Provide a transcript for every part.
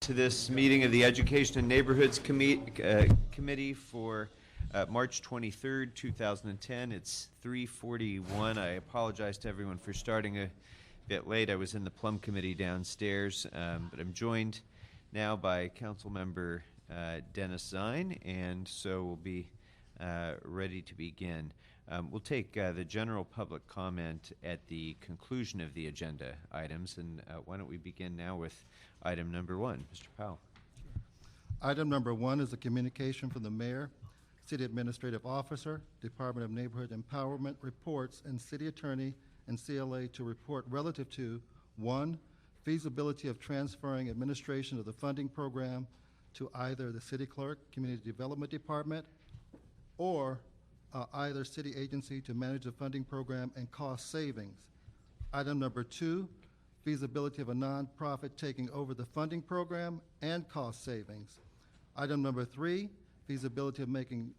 To this meeting of the Education and Neighborhoods Committee for March 23rd, 2010. It's 3:41. I apologize to everyone for starting a bit late. I was in the Plum Committee downstairs, but I'm joined now by Councilmember Dennis Zine, and so we'll be ready to begin. We'll take the general public comment at the conclusion of the agenda items, and why don't we begin now with item number one. Mr. Powell. Item number one is a communication from the Mayor, City Administrative Officer, Department of Neighborhood Empowerment reports, and City Attorney and CLA to report relative to 1. Feasibility of transferring administration of the funding program to either the City Clerk, Community Development Department, or either city agency to manage the funding program and cost savings. Item number 2, feasibility of a nonprofit taking over the funding program and cost savings. Item number 3, feasibility of making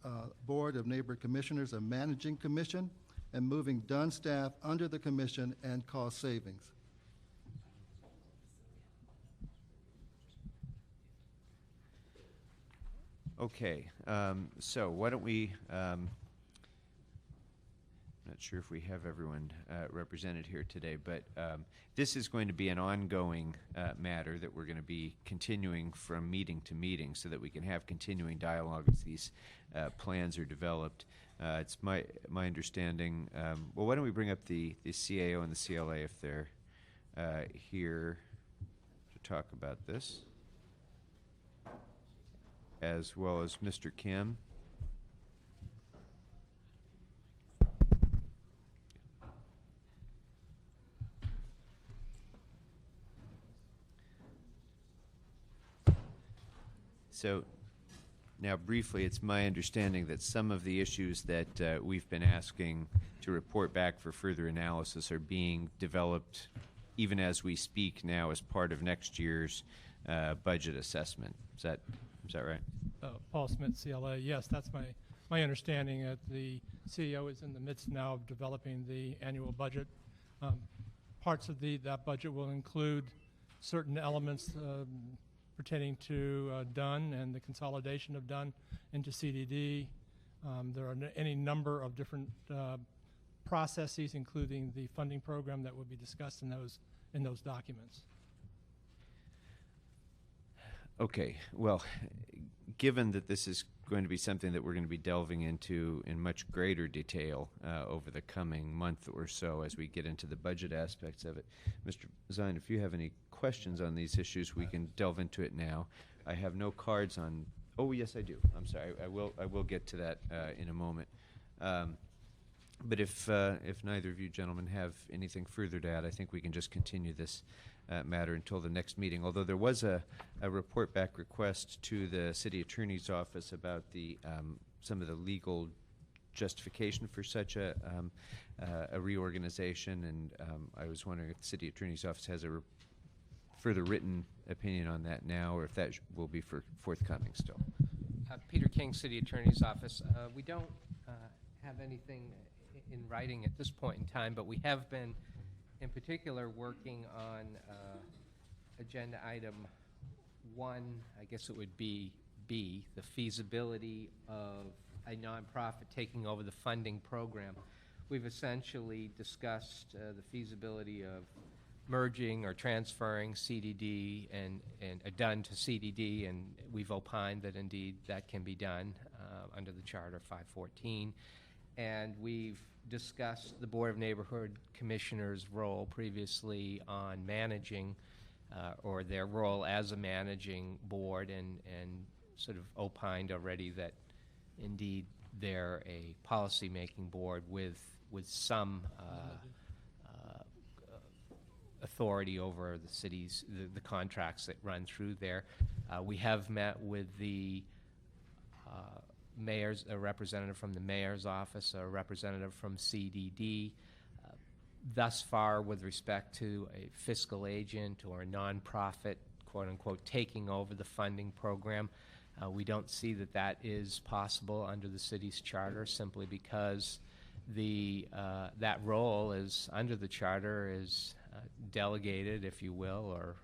Board of Neighborhood Commissioners a managing commission and moving done staff under the commission and cost savings. Okay, so why don't we, not sure if we have everyone represented here today, but this is going to be an ongoing matter that we're going to be continuing from meeting to meeting so that we can have continuing dialogue as these plans are developed. It's my understanding, well, why don't we bring up the CAO and the CLA if they're here to talk about this, as well as Mr. Kim. So now briefly, it's my understanding that some of the issues that we've been asking to report back for further analysis are being developed even as we speak now as part of next year's budget assessment. Is that right? Paul Smith, CLA. Yes, that's my understanding that the CEO is in the midst now of developing the annual budget. Parts of that budget will include certain elements pertaining to Dunn and the consolidation of Dunn into CDD. There are any number of different processes, including the funding program, that will be discussed in those documents. Okay, well, given that this is going to be something that we're going to be delving into in much greater detail over the coming month or so as we get into the budget aspects of it, Mr. Zine, if you have any questions on these issues, we can delve into it now. I have no cards on. Oh, yes, I do. I'm sorry. I will get to that in a moment. But if neither of you gentlemen have anything further to add, I think we can just continue this matter until the next meeting. Although there was a report back request to the City Attorney's Office about the some of the legal justification for such a reorganization, and I was wondering if the City Attorney's Office has a further written opinion on that now, or if that will be forthcoming still. Peter King, City Attorney's Office. We don't have anything in writing at this point in time, but we have been in particular working on agenda item 1, I guess it would be B, the feasibility of a nonprofit taking over the funding program. We've essentially discussed the feasibility of merging or transferring CDD and Dunn to CDD, and we've opined that indeed that can be done under the Charter 514. And we've discussed the Board of Neighborhood Commissioners' role previously on managing or their role as a managing board, and sort of opined already that indeed they're a policy-making board with some authority over the city's the contracts that run through there. We have met with the mayor's, a representative from the mayor's office, a representative from CDD. Thus far, with respect to a fiscal agent or a nonprofit, quote unquote, taking over the funding program, we don't see that that is possible under the city's charter, simply because that role is under the charter is delegated, if you will, or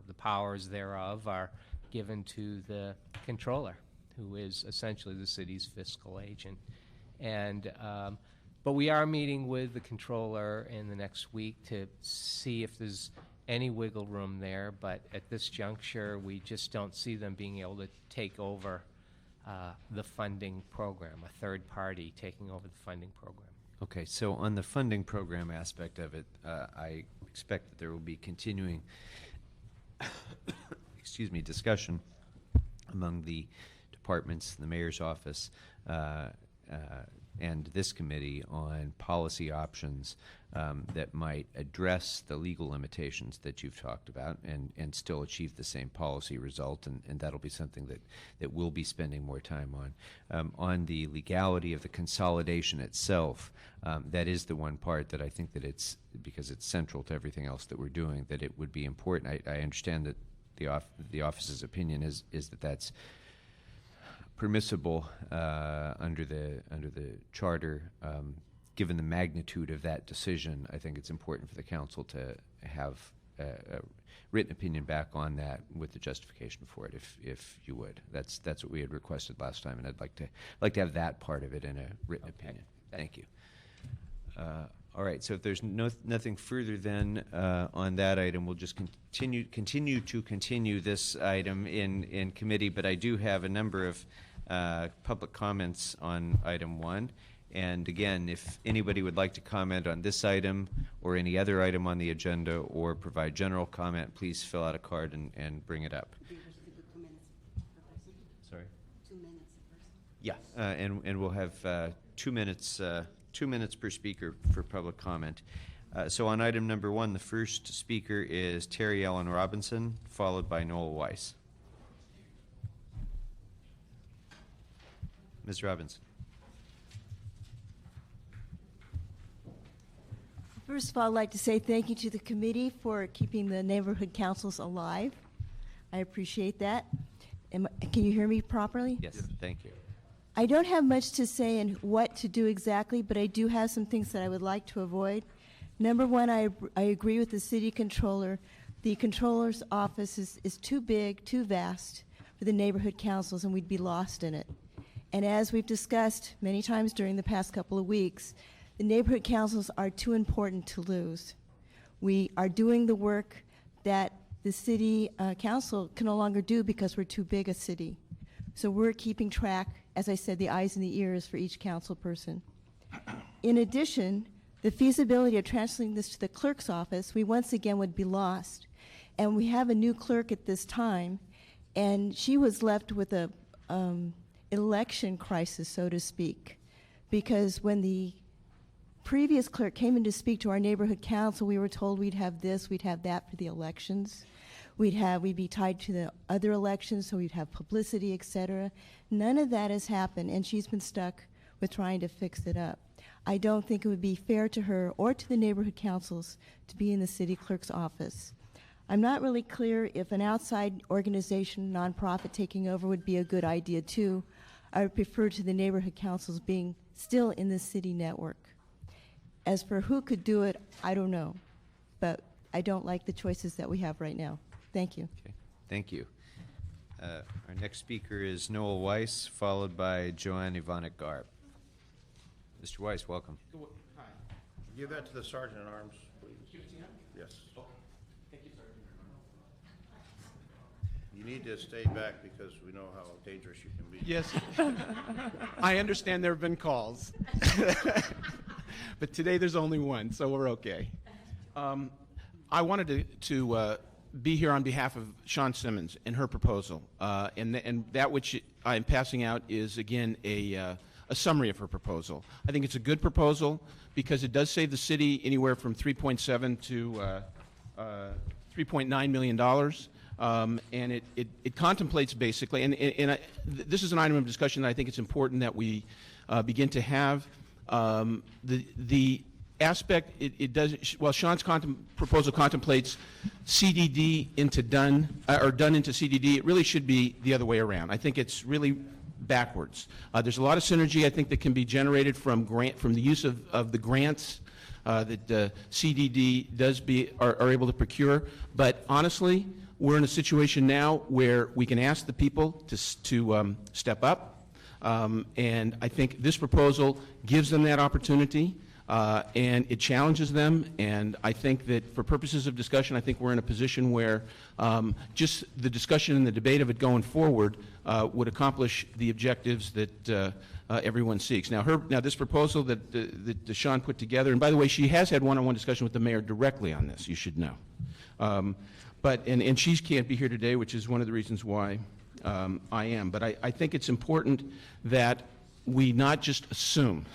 the powers thereof are given to the controller, who is essentially the city's fiscal agent. And but we are meeting with the controller in the next week to see if there's any wiggle room there. But at this juncture, we just don't see them being able to take over the funding program, a third party taking over the funding program. Okay, so on the funding program aspect of it, I expect that there will be continuing discussion among the departments, the mayor's office, and this committee on policy options that might address the legal limitations that you've talked about and still achieve the same policy result, and that'll be something that we'll be spending more time on. On the legality of the consolidation itself, that is the one part that I think that it's, because it's central to everything else that we're doing, that it would be important. I understand that the office's opinion is that that's permissible under the charter. Given the magnitude of that decision, I think it's important for the council to have a written opinion back on that with the justification for it, if you would. That's what we had requested last time, and I'd like to have that part of it in a written opinion. Thank you. All right. So if there's nothing further then on that item, we'll just continue this item in committee. But I do have a number of public comments on item 1. And again, if anybody would like to comment on this item or any other item on the agenda or provide general comment, please fill out a card and bring it up. Sorry? 2 minutes per person. Yeah, and we'll have 2 minutes. 2 minutes per speaker for public comment. So on item number 1, the first speaker is Terry Ellen Robinson, followed by Noel Weiss. Ms. Robinson. First of all, I'd like to say thank you to the committee for keeping the neighborhood councils alive. I appreciate that. Can you hear me properly? Yes, thank you. I don't have much to say in what to do exactly, but I do have some things that I would like to avoid. Number one, I agree with the city controller. The controller's office is too big, too vast for the neighborhood councils, and we'd be lost in it. And as we've discussed many times during the past couple of weeks, the neighborhood councils are too important to lose. We are doing the work that the city council can no longer do because we're too big a city. So we're keeping track, as I said, the eyes and the ears for each council person. In addition, the feasibility of transferring this to the clerk's office, we once again would be lost. And we have a new clerk at this time, and she was left with a election crisis, so to speak, because when the previous clerk came in to speak to our neighborhood council, we were told we'd have this, we'd have that for the elections. We'd be tied to the other elections, so we'd have publicity, et cetera. None of that has happened, and she's been stuck with trying to fix it up. I don't think it would be fair to her or to the neighborhood councils to be in the city clerk's office. I'm not really clear if an outside organization, nonprofit, taking over would be a good idea too. I would prefer to the neighborhood councils being still in the city network. As for who could do it, I don't know, but I don't like the choices that we have right now. Thank you. Okay, thank you. Our next speaker is Noel Weiss, followed by Joanne Ivanek Garb. Mr. Weiss, welcome. Hi. Give that to the Sergeant at Arms, please. Give it to him? Yes. Oh, thank you, Sergeant. You need to stay back because we know how dangerous you can be. Yes. I understand there have been calls. But today there's only one, so we're okay. I wanted to be here on behalf of Sean Simmons and her proposal. And that which I'm passing out is, again, a summary of her proposal. I think it's a good proposal because it does save the city anywhere from $3.7 to $3.9 million. And it contemplates basically, and this is an item of discussion that I think it's important that we begin to have. The aspect it does, well, Sean's proposal contemplates CDD into done, or done into CDD. It really should be the other way around. I think it's really backwards. There's a lot of synergy I think that can be generated from the use of the grants that CDD are able to procure. But honestly, we're in a situation now where we can ask the people to step up, and I think this proposal gives them that opportunity, and it challenges them, and I think that for purposes of discussion, I think we're in a position where just the discussion and the debate of it going forward would accomplish the objectives that everyone seeks. Now, this proposal that Sean put together, and by the way, she has had one-on-one discussion with the mayor directly on this, you should know. And she can't be here today, which is one of the reasons why I am. But I think it's important that we not just assume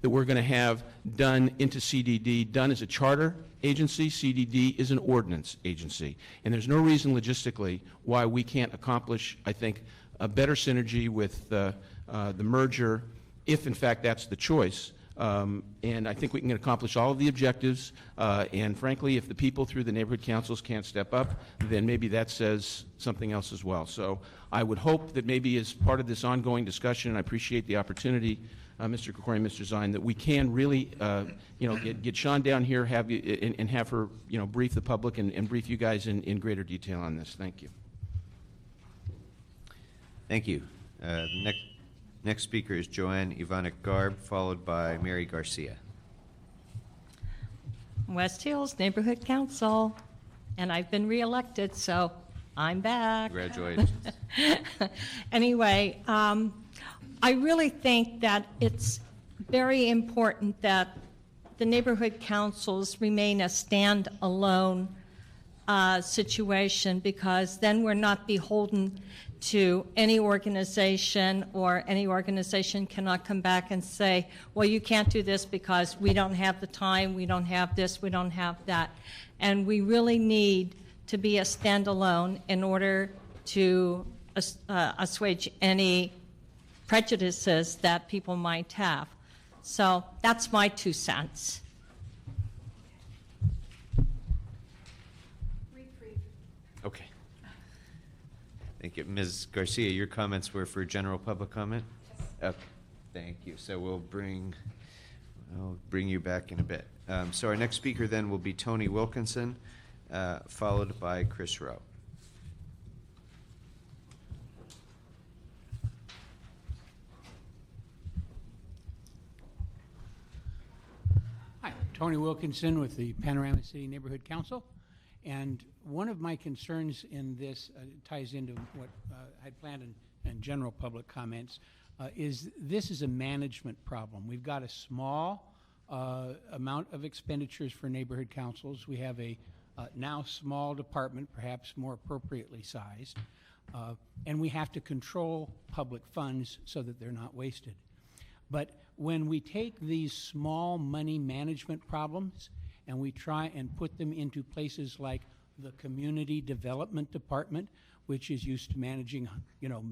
that we're going to have done into CDD, done as a charter agency. CDD is an ordinance agency. And there's no reason logistically why we can't accomplish, I think, a better synergy with the merger, if in fact that's the choice. And I think we can accomplish all of the objectives. And frankly, if the people through the neighborhood councils can't step up, then maybe that says something else as well. So I would hope that maybe as part of this ongoing discussion, and I appreciate the opportunity, Mr. Kokori and Mr. Zine, that we can really, get Sean down here, have you, and have her, brief the public and brief you guys in greater detail on this. Thank you. Thank you. Next speaker is Joanne Ivanic Garb, followed by Mary Garcia. West Hills Neighborhood Council, and I've been reelected, so I'm back. Congratulations. Anyway, I really think that it's very important that the neighborhood councils remain a stand-alone situation, because then we're not beholden to any organization, or any organization cannot come back and say, well, you can't do this because we don't have the time, we don't have this, we don't have that. And we really need to be a standalone in order to assuage any prejudices that people might have. So that's my 2 cents. Okay. Thank you. Ms. Garcia, your comments were for general public comment? Yes. Okay. Thank you. So I'll bring you back in a bit. So our next speaker then will be Tony Wilkinson, followed by Chris Rowe. Hi, Tony Wilkinson with the Panorama City Neighborhood Council. And one of my concerns in this ties into what I had planned in general public comments, is this is a management problem. We've got a small amount of expenditures for neighborhood councils. We have a now small department, perhaps more appropriately sized, and we have to control public funds so that they're not wasted. But when we take these small money management problems and we try and put them into places like the Community Development Department, which is used to managing,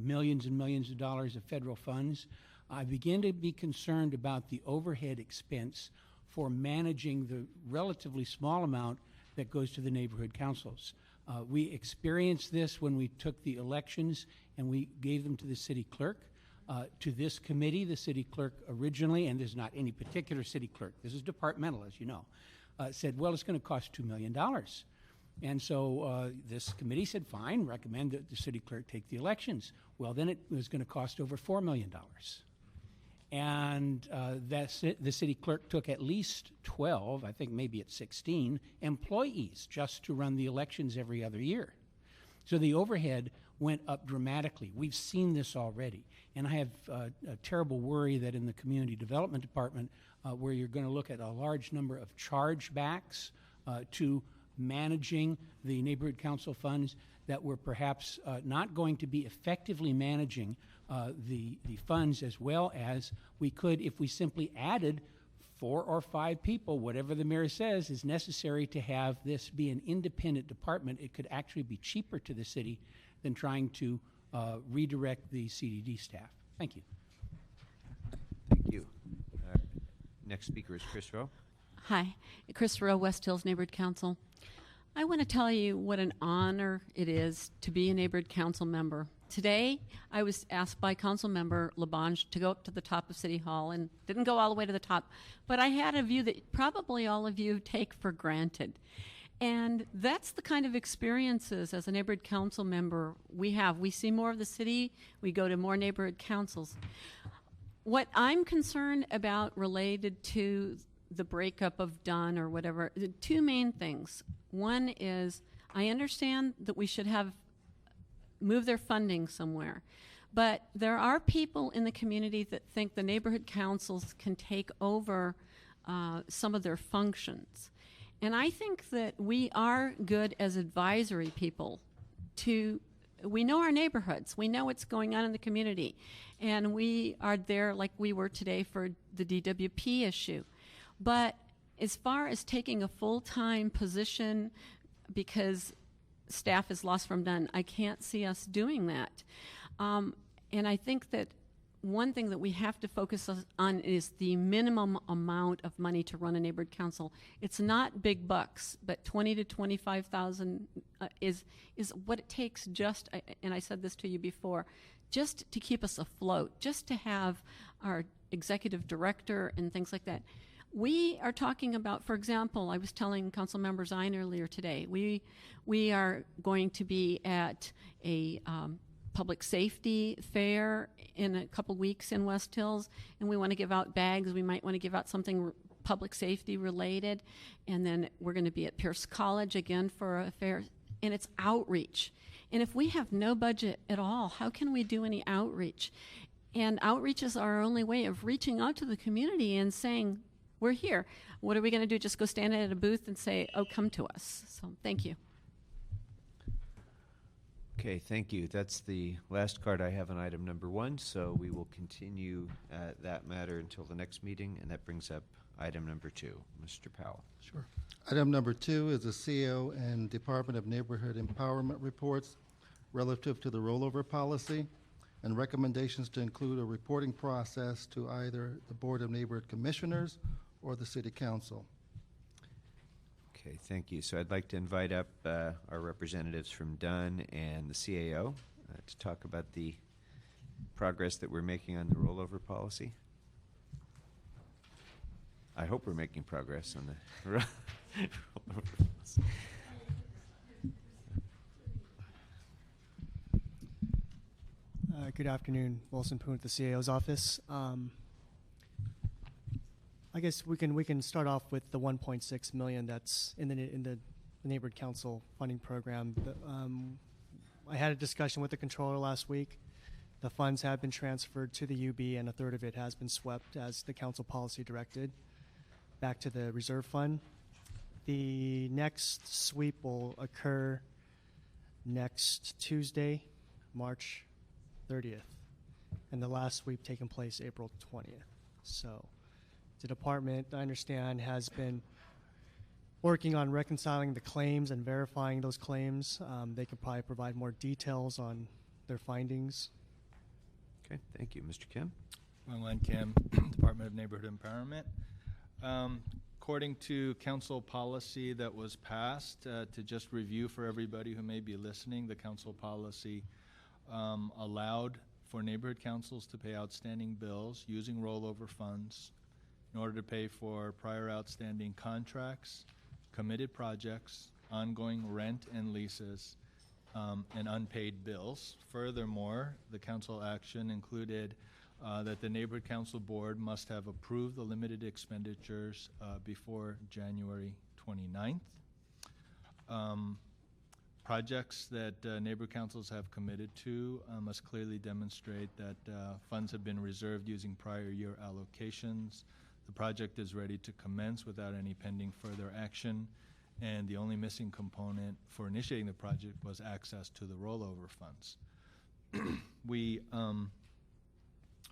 millions and millions of dollars of federal funds, I begin to be concerned about the overhead expense for managing the relatively small amount that goes to the neighborhood councils. We experienced this when we took the elections and we gave them to the city clerk. To this committee, the city clerk originally, and there's not any particular city clerk, this is departmental, as you know, said, well, it's going to cost $2 million. And so this committee said, fine, recommend that the city clerk take the elections. Well, then it was going to cost over $4 million. And the city clerk took at least 12, I think maybe it's 16, employees just to run the elections every other year. So the overhead went up dramatically. We've seen this already. And I have a terrible worry that in the Community Development Department, where you're going to look at a large number of chargebacks to managing the neighborhood council funds, that we're perhaps not going to be effectively managing the funds as well as we could if we simply added 4 or 5 people, whatever the mayor says is necessary to have this be an independent department. It could actually be cheaper to the city than trying to redirect the CDD staff. Thank you. Thank you. Next speaker is Chris Rowe. Hi, Chris Rowe, West Hills Neighborhood Council. I want to tell you what an honor it is to be a neighborhood council member. Today, I was asked by Council Member Labange to go up to the top of City Hall, and didn't go all the way to the top, but I had a view that probably all of you take for granted. And that's the kind of experiences as a neighborhood council member we have. We see more of the city, we go to more neighborhood councils. What I'm concerned about related to the breakup of Dunn or whatever, the two main things. One is I understand that we should have move their funding somewhere. But there are people in the community that think the neighborhood councils can take over some of their functions. And I think that we are good as advisory people we know our neighborhoods, we know what's going on in the community, and we are there like we were today for the DWP issue. But as far as taking a full-time position because staff is lost from Dunn, I can't see us doing that. And I think that one thing that we have to focus on is the minimum amount of money to run a neighborhood council. It's not big bucks, but 20 to 25,000 is what it takes. And I said this to you before, just to keep us afloat, just to have our executive director and things like that. We are talking about, for example, I was telling Councilmember Zine earlier today, we are going to be at a public safety fair in a couple weeks in West Hills, and we want to give out bags. We might want to give out something public safety related, and then we're going to be at Pierce College again for a fair, and it's outreach. And if we have no budget at all, how can we do any outreach? And outreach is our only way of reaching out to the community and saying, we're here. What are we going to do? Just go stand at a booth and say, oh, come to us. So thank you. Okay, thank you. That's the last card I have on item number 1, so we will continue that matter until the next meeting, and that brings up item number 2. Mr. Powell. Sure. Item number 2 is the CEO and Department of Neighborhood Empowerment reports relative to the rollover policy and recommendations to include a reporting process to either the Board of Neighborhood Commissioners or the City Council. Okay, thank you. So I'd like to invite up our representatives from Dunn and the CAO to talk about the progress that we're making on the rollover policy. I hope we're making progress on the rollover policy. Good afternoon, Wilson Poon with the CAO's office. I guess we can start off with the 1.6 million that's in the neighborhood council funding program. I had a discussion with the controller last week. The funds have been transferred to the UB, and a third of it has been swept as the council policy directed back to the reserve fund. The next sweep will occur next Tuesday, March 30th, and the last sweep taking place April 20th. So the department, I understand, has been working on reconciling the claims and verifying those claims. They could probably provide more details on their findings. Okay, thank you. Mr. Kim? Len Kim, Department of Neighborhood Empowerment. According to council policy that was passed, to just review for everybody who may be listening, the council policy allowed for neighborhood councils to pay outstanding bills using rollover funds in order to pay for prior outstanding contracts, committed projects, ongoing rent and leases, and unpaid bills. Furthermore, the council action included that the neighborhood council board must have approved the limited expenditures before January 29th. Projects that neighborhood councils have committed to must clearly demonstrate that funds have been reserved using prior year allocations. The project is ready to commence without any pending further action, and the only missing component for initiating the project was access to the rollover funds. We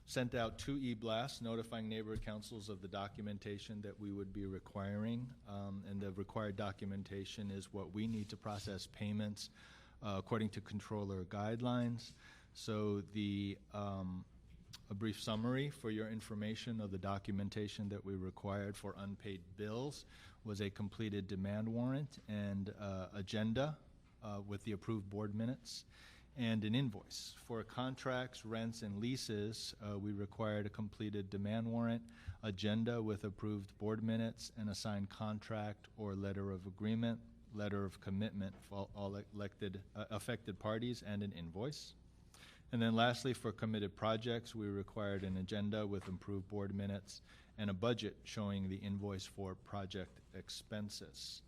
sent out 2 e-blasts notifying neighborhood councils of the documentation that we would be requiring, and the required documentation is what we need to process payments according to controller guidelines. So a brief summary for your information of the documentation that we required for unpaid bills was a completed demand warrant and agenda with the approved board minutes and an invoice. For contracts, rents, and leases, we required a completed demand warrant, agenda with approved board minutes, and a signed contract or letter of agreement. letter of commitment for all affected parties and an invoice. And then lastly, for committed projects, we required an agenda with improved board minutes and a budget showing the invoice for project expenses.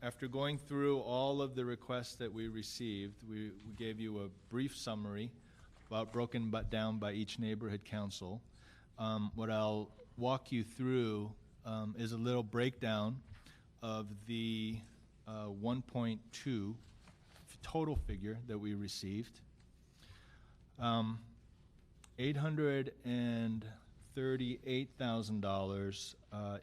After going through all of the requests that we received, we gave you a brief summary broken down by each neighborhood council. What I'll walk you through is a little breakdown of the 1.2 total figure that we received. $838,000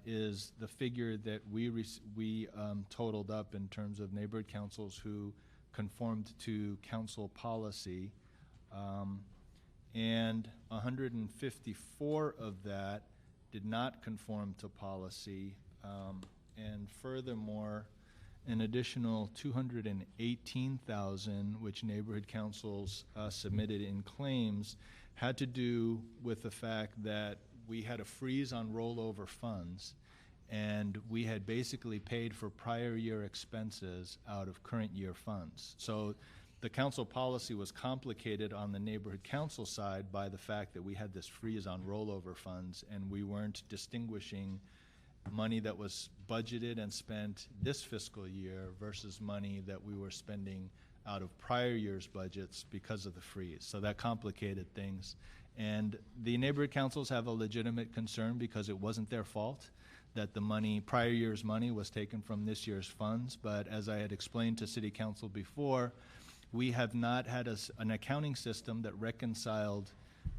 is the figure that we totaled up in terms of neighborhood councils who conformed to council policy, and 154 of that did not conform to policy, and furthermore, an additional 218,000, which neighborhood councils submitted in claims, had to do with the fact that we had a freeze on rollover funds, and we had basically paid for prior year expenses out of current year funds. So the council policy was complicated on the neighborhood council side by the fact that we had this freeze on rollover funds, and we weren't distinguishing money that was budgeted and spent this fiscal year versus money that we were spending out of prior year's budgets because of the freeze. So that complicated things. And the neighborhood councils have a legitimate concern because it wasn't their fault that the money, prior year's money, was taken from this year's funds. But as I had explained to City Council before, we have not had an accounting system that reconciled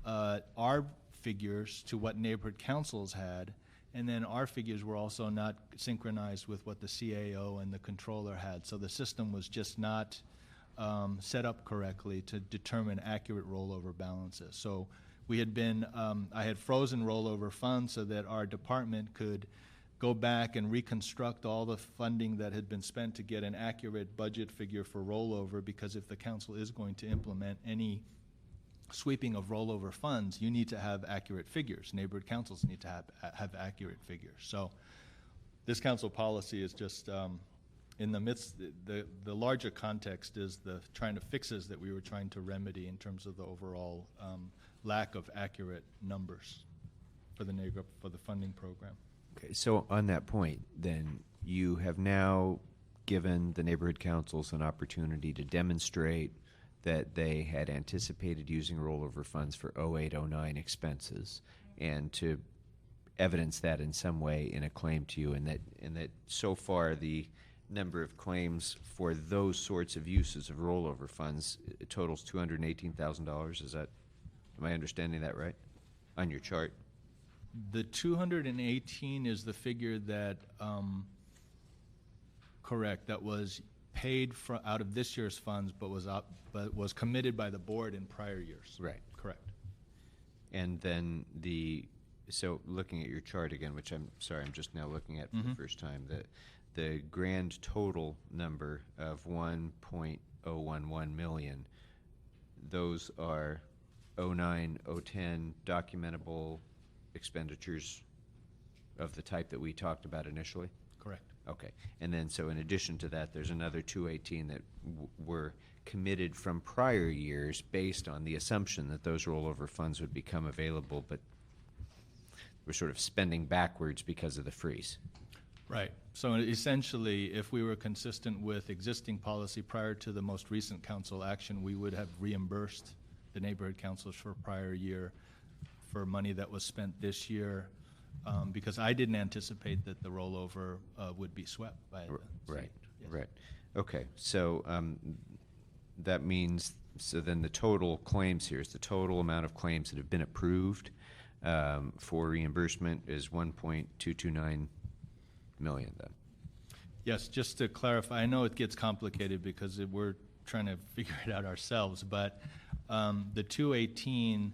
our figures to what neighborhood councils had. And then our figures were also not synchronized with what the CAO and the controller had. So the system was just not set up correctly to determine accurate rollover balances. So we had been, I had frozen rollover funds so that our department could go back and reconstruct all the funding that had been spent to get an accurate budget figure for rollover, because if the council is going to implement any sweeping of rollover funds, you need to have accurate figures. Neighborhood councils need to have accurate figures. So this council policy is just in the midst, the larger context is the fixes that we were trying to remedy in terms of the overall lack of accurate numbers for the funding program. Okay, so on that point, then, you have now given the neighborhood councils an opportunity to demonstrate that they had anticipated using rollover funds for 08-09 expenses, and to evidence that in some way in a claim to you, and that so far the number of claims for those sorts of uses of rollover funds totals $218,000. Is that, am I understanding that right on your chart? The 218 is the figure that, correct, that was paid out of this year's funds, but was committed by the board in prior years. Right. Correct. And then so looking at your chart again, which I'm sorry, I'm just now looking at for the first time, the grand total number of 1.011 million, those are 09, 010 documentable expenditures of the type that we talked about initially? Correct. Okay. And then, so in addition to that, there's another 218 that were committed from prior years based on the assumption that those rollover funds would become available, but we're sort of spending backwards because of the freeze. Right. So essentially, if we were consistent with existing policy prior to the most recent council action, we would have reimbursed the neighborhood councils for prior year for money that was spent this year, because I didn't anticipate that the rollover would be swept by the Right, yes. right. Okay, so that means, so then the total claims here is the total amount of claims that have been approved for reimbursement is 1.229 million then. Yes, just to clarify, I know it gets complicated because we're trying to figure it out ourselves, but the 218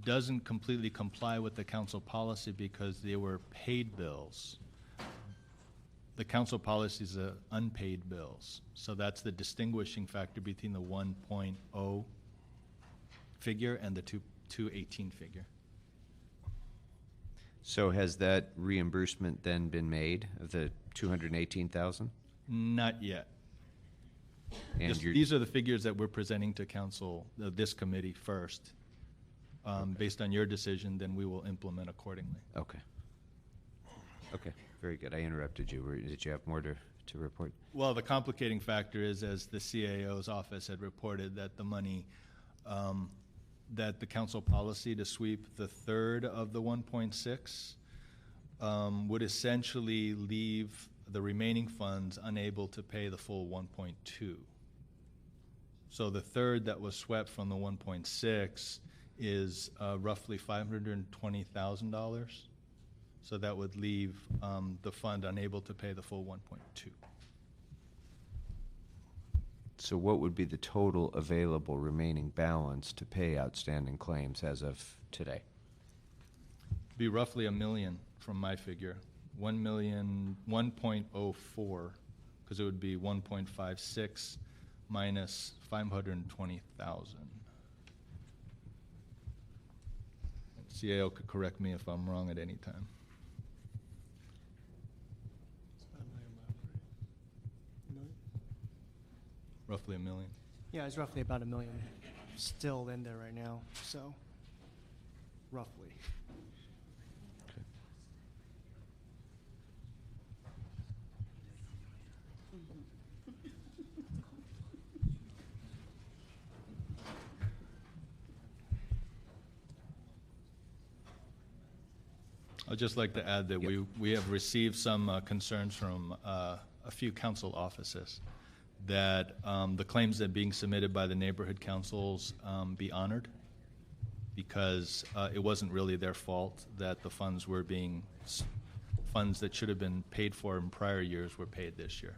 doesn't completely comply with the council policy because they were paid bills. The council policy is unpaid bills. So that's the distinguishing factor between the 1.0 figure and the 218 figure. So has that reimbursement then been made of the 218,000? Not yet. And These are the figures that we're presenting to council, this committee first. Based on your decision, then we will implement accordingly. Okay. Okay, very good. I interrupted you. Did you have more to report? Well, the complicating factor is, as the CAO's office had reported, that the money, that the council policy to sweep the third of the 1.6 would essentially leave the remaining funds unable to pay the full 1.2. So the third that was swept from the 1.6 is roughly $520,000. So that would leave the fund unable to pay the full 1.2. So what would be the total available remaining balance to pay outstanding claims as of today? Be roughly $1 million from my figure. 1.04, because it would be 1.56 minus 520,000. CAO could correct me if I'm wrong at any time. Roughly $1 million. Yeah, it's roughly about $1 million still in there right now, so roughly. I'd just like to add that we have received some concerns from a few council offices that the claims that are being submitted by the neighborhood councils be honored, because it wasn't really their fault that the funds were being, funds that should have been paid for in prior years were paid this year.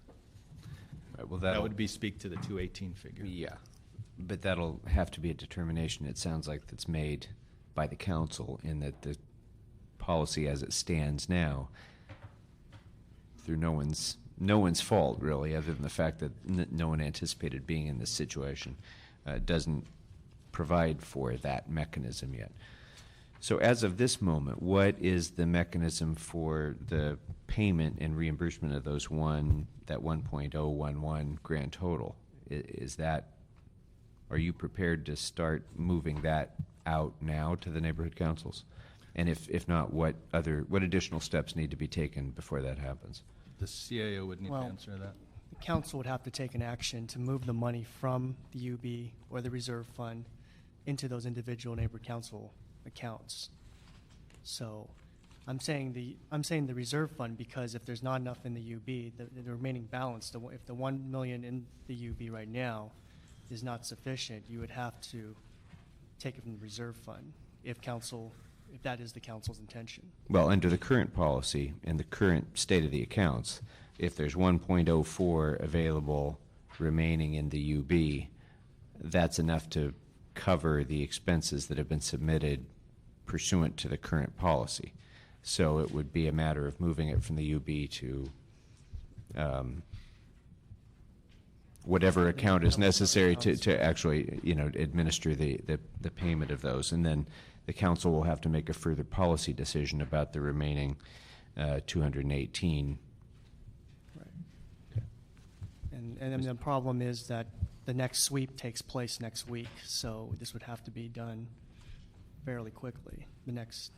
Right, well, that would be speak to the 218 figure. Yeah, but that'll have to be a determination, it sounds like, that's made by the council, in that the policy as it stands now, through no one's fault really, other than the fact that no one anticipated being in this situation, doesn't provide for that mechanism yet. So as of this moment, what is the mechanism for the payment and reimbursement of those that 1.011 grand total? Is that, are you prepared to start moving that out now to the neighborhood councils? And if not, what additional steps need to be taken before that happens? The CAO would need to answer that. The council would have to take an action to move the money from the UB or the reserve fund into those individual neighborhood council accounts. So I'm saying the reserve fund, because if there's not enough in the UB, the remaining balance, if the $1 million in the UB right now is not sufficient, you would have to take it from the reserve fund if that is the council's intention. Well, under the current policy and the current state of the accounts, if there's 1.04 available remaining in the UB, that's enough to cover the expenses that have been submitted pursuant to the current policy. So it would be a matter of moving it from the UB to whatever account is necessary to actually, administer the payment of those, and then the council will have to make a further policy decision about the remaining 218. Right. Okay. And then the problem is that the next sweep takes place next week, so this would have to be done fairly quickly. The next.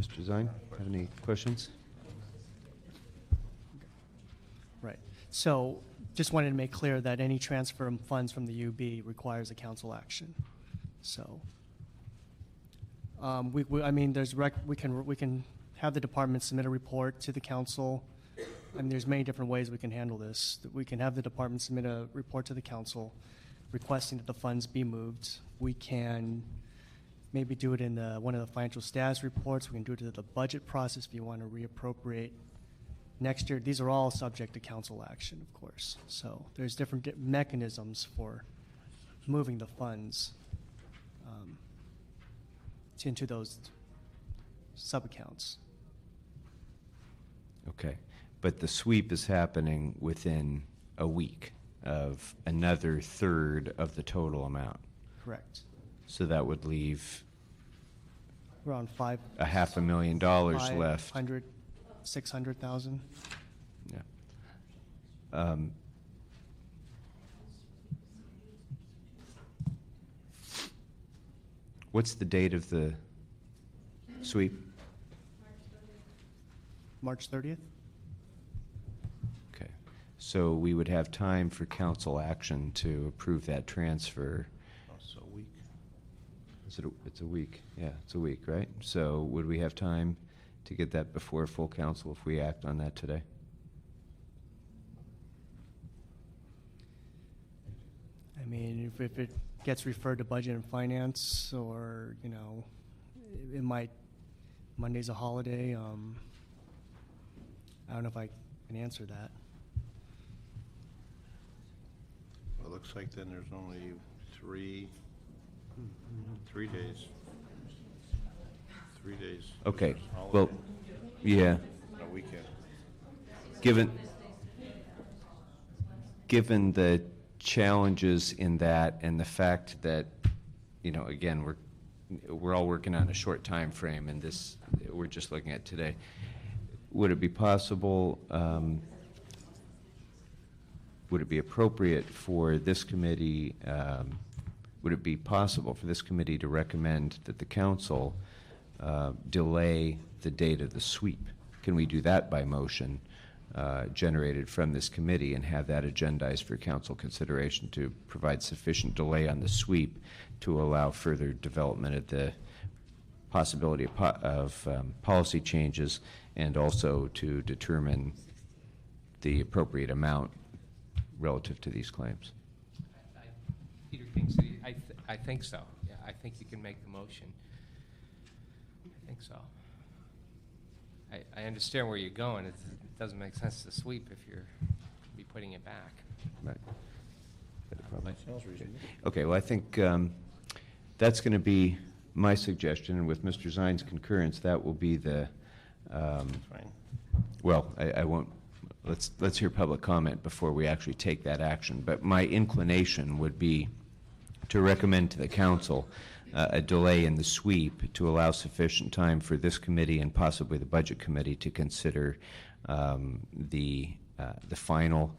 Mr. Zine, have any questions? Right. So just wanted to make clear that any transfer of funds from the UB requires a council action. So we can have the department submit a report to the council. I mean, there's many different ways we can handle this. We can have the department submit a report to the council requesting that the funds be moved. We can maybe do it in one of the financial status reports. We can do it in the budget process if you want to reappropriate next year. These are all subject to council action, of course. So there's different mechanisms for moving the funds into those sub-accounts. Okay. But the sweep is happening within a week of another third of the total amount. Correct. So that would leave Around $500,000 left. 600,000. Yeah. What's the date of the sweep? March 30th. Okay. So we would have time for council action to approve that transfer. Also a week. It's a week. Yeah, it's a week, right? So would we have time to get that before full council if we act on that today? I mean, if it gets referred to Budget and Finance, or, you know, it might, Monday's a holiday. I don't know if I can answer that. Well, it looks like then there's only three days. 3 days. Okay. There's a Well, holiday, yeah. a weekend. Given the challenges in that and the fact that, you know, again, we're all working on a short time frame, and this we're just looking at today. Would it be possible, would it be appropriate for this committee, would it be possible for this committee to recommend that the council delay the date of the sweep? Can we do that by motion generated from this committee and have that agendized for council consideration to provide sufficient delay on the sweep to allow further development of the possibility of policy changes, and also to determine the appropriate amount relative to these claims? Peter King City, I think so. Yeah, I think you can make the motion. I think so. I understand where you're going. It doesn't make sense to sweep if you're be putting it back. Right. Okay, well, I think that's going to be my suggestion, and with Mr. Zine's concurrence, that will be the, Fine. well, I won't, let's hear public comment before we actually take that action, but my inclination would be to recommend to the council a delay in the sweep to allow sufficient time for this committee and possibly the budget committee to consider the final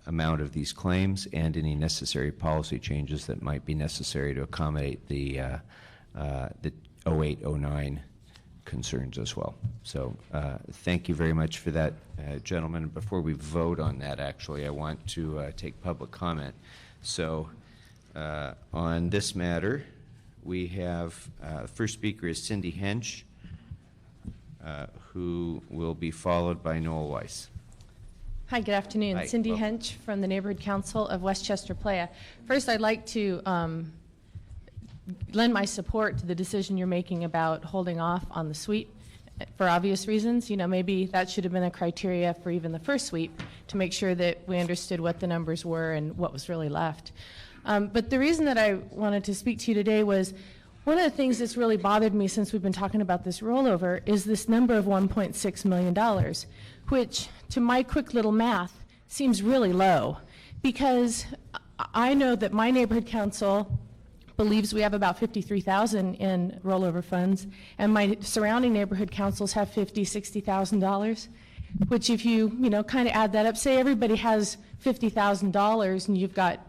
amount of these claims and any necessary policy changes that might be necessary to accommodate the 08-09 concerns as well. So thank you very much for that, gentlemen. Before we vote on that, actually, I want to take public comment. So on this matter, we have, first speaker is Cindy Hench, who will be followed by Noel Weiss. Hi, good afternoon. Hi, Cindy welcome. Hench from the Neighborhood Council of Westchester Playa. First, I'd like to lend my support to the decision you're making about holding off on the sweep for obvious reasons. You know, maybe that should have been a criteria for even the first sweep to make sure that we understood what the numbers were and what was really left. But the reason that I wanted to speak to you today was one of the things that's really bothered me since we've been talking about this rollover is this number of $1.6 million, which, to my quick little math, seems really low, because I know that my neighborhood council believes we have about $53,000 in rollover funds, and my surrounding neighborhood councils have $50,000, $60,000, which if you kind of add that up, say everybody has $50,000 and you've got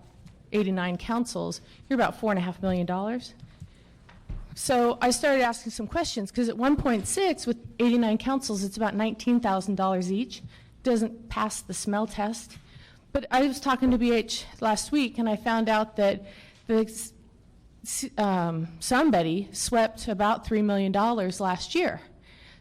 89 councils, you're about $4.5 million. So I started asking some questions, because at 1.6 with 89 councils, it's about $19,000 each. Doesn't pass the smell test. But I was talking to BH last week, and I found out that somebody swept about $3 million last year.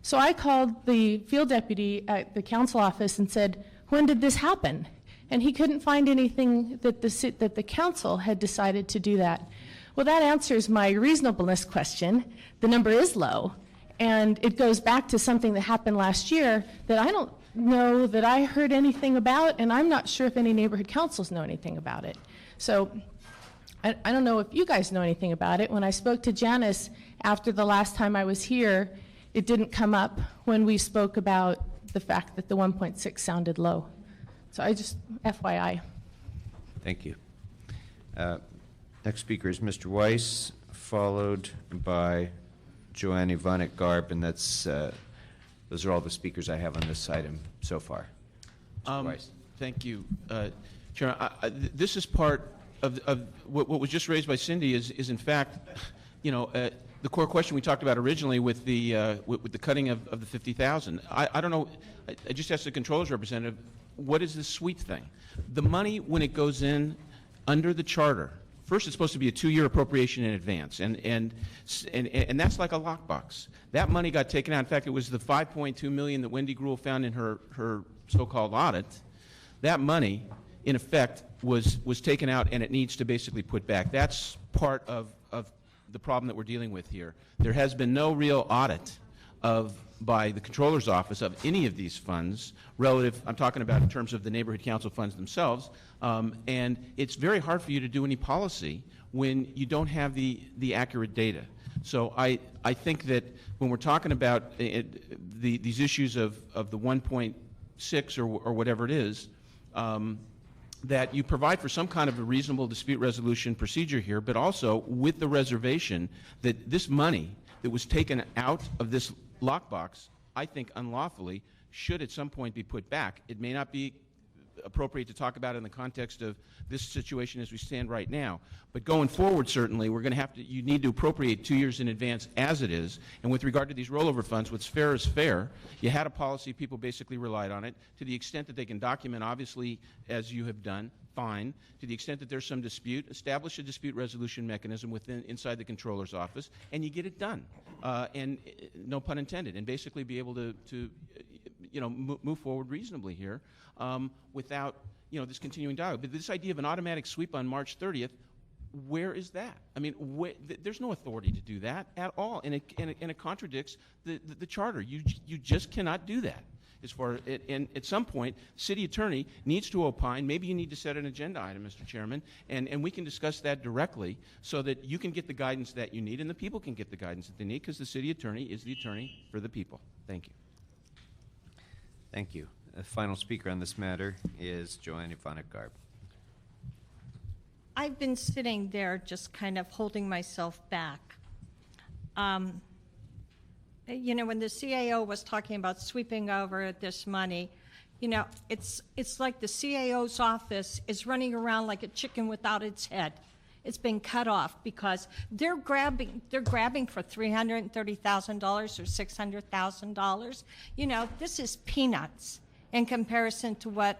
So I called the field deputy at the council office and said, when did this happen? And he couldn't find anything that the council had decided to do that. Well, that answers my reasonableness question. The number is low, and it goes back to something that happened last year that I don't know that I heard anything about, and I'm not sure if any neighborhood councils know anything about it. So I don't know if you guys know anything about it. When I spoke to Janice after the last time I was here, it didn't come up when we spoke about the fact that the 1.6 sounded low. So I just, FYI. Thank you. Next speaker is Mr. Weiss, followed by Joanne Ivonic Garb, and that's those are all the speakers I have on this item so far. Mr. Weiss. Thank you, Chairman. This is part of what was just raised by Cindy. Is in fact, the core question we talked about originally with the cutting of the 50,000. I don't know. I just asked the controller's representative, what is this sweep thing? The money, when it goes in under the charter, first it's supposed to be a 2-year appropriation in advance, and that's like a lockbox. That money got taken out. In fact, it was the $5.2 million that Wendy Gruhl found in her so-called audit. That money, in effect, was taken out, and it needs to basically put back. That's part of the problem that we're dealing with here. There has been no real audit by the Controller's Office of any of these funds relative, I'm talking about in terms of the neighborhood council funds themselves, and it's very hard for you to do any policy when you don't have the accurate data. So I think that when we're talking about these issues of the 1.6 or whatever it is, that you provide for some kind of a reasonable dispute resolution procedure here, but also with the reservation that this money that was taken out of this lockbox, I think unlawfully, should at some point be put back. It may not be appropriate to talk about it in the context of this situation as we stand right now, but going forward, certainly, we're going to have to, you need to appropriate 2 years in advance as it is, and with regard to these rollover funds, what's fair is fair. You had a policy, people basically relied on it. To the extent that they can document, obviously, as you have done, fine. To the extent that there's some dispute, establish a dispute resolution mechanism inside the controller's office, and you get it done. And no pun intended, and basically be able to move forward reasonably here without this continuing dialogue. But this idea of an automatic sweep on March 30th, where is that? I mean, there's no authority to do that at all, and it contradicts the charter. You just cannot do that. And at some point, city attorney needs to opine. Maybe you need to set an agenda item, Mr. Chairman, and we can discuss that directly so that you can get the guidance that you need and the people can get the guidance that they need, because the city attorney is the attorney for the people. Thank you. Thank you. The final speaker on this matter is Joanne Ivonic Garb. I've been sitting there just kind of holding myself back. When the CAO was talking about sweeping over this money, it's like the CAO's office is running around like a chicken without its head. It's been cut off because they're grabbing for $330,000 or $600,000. This is peanuts in comparison to what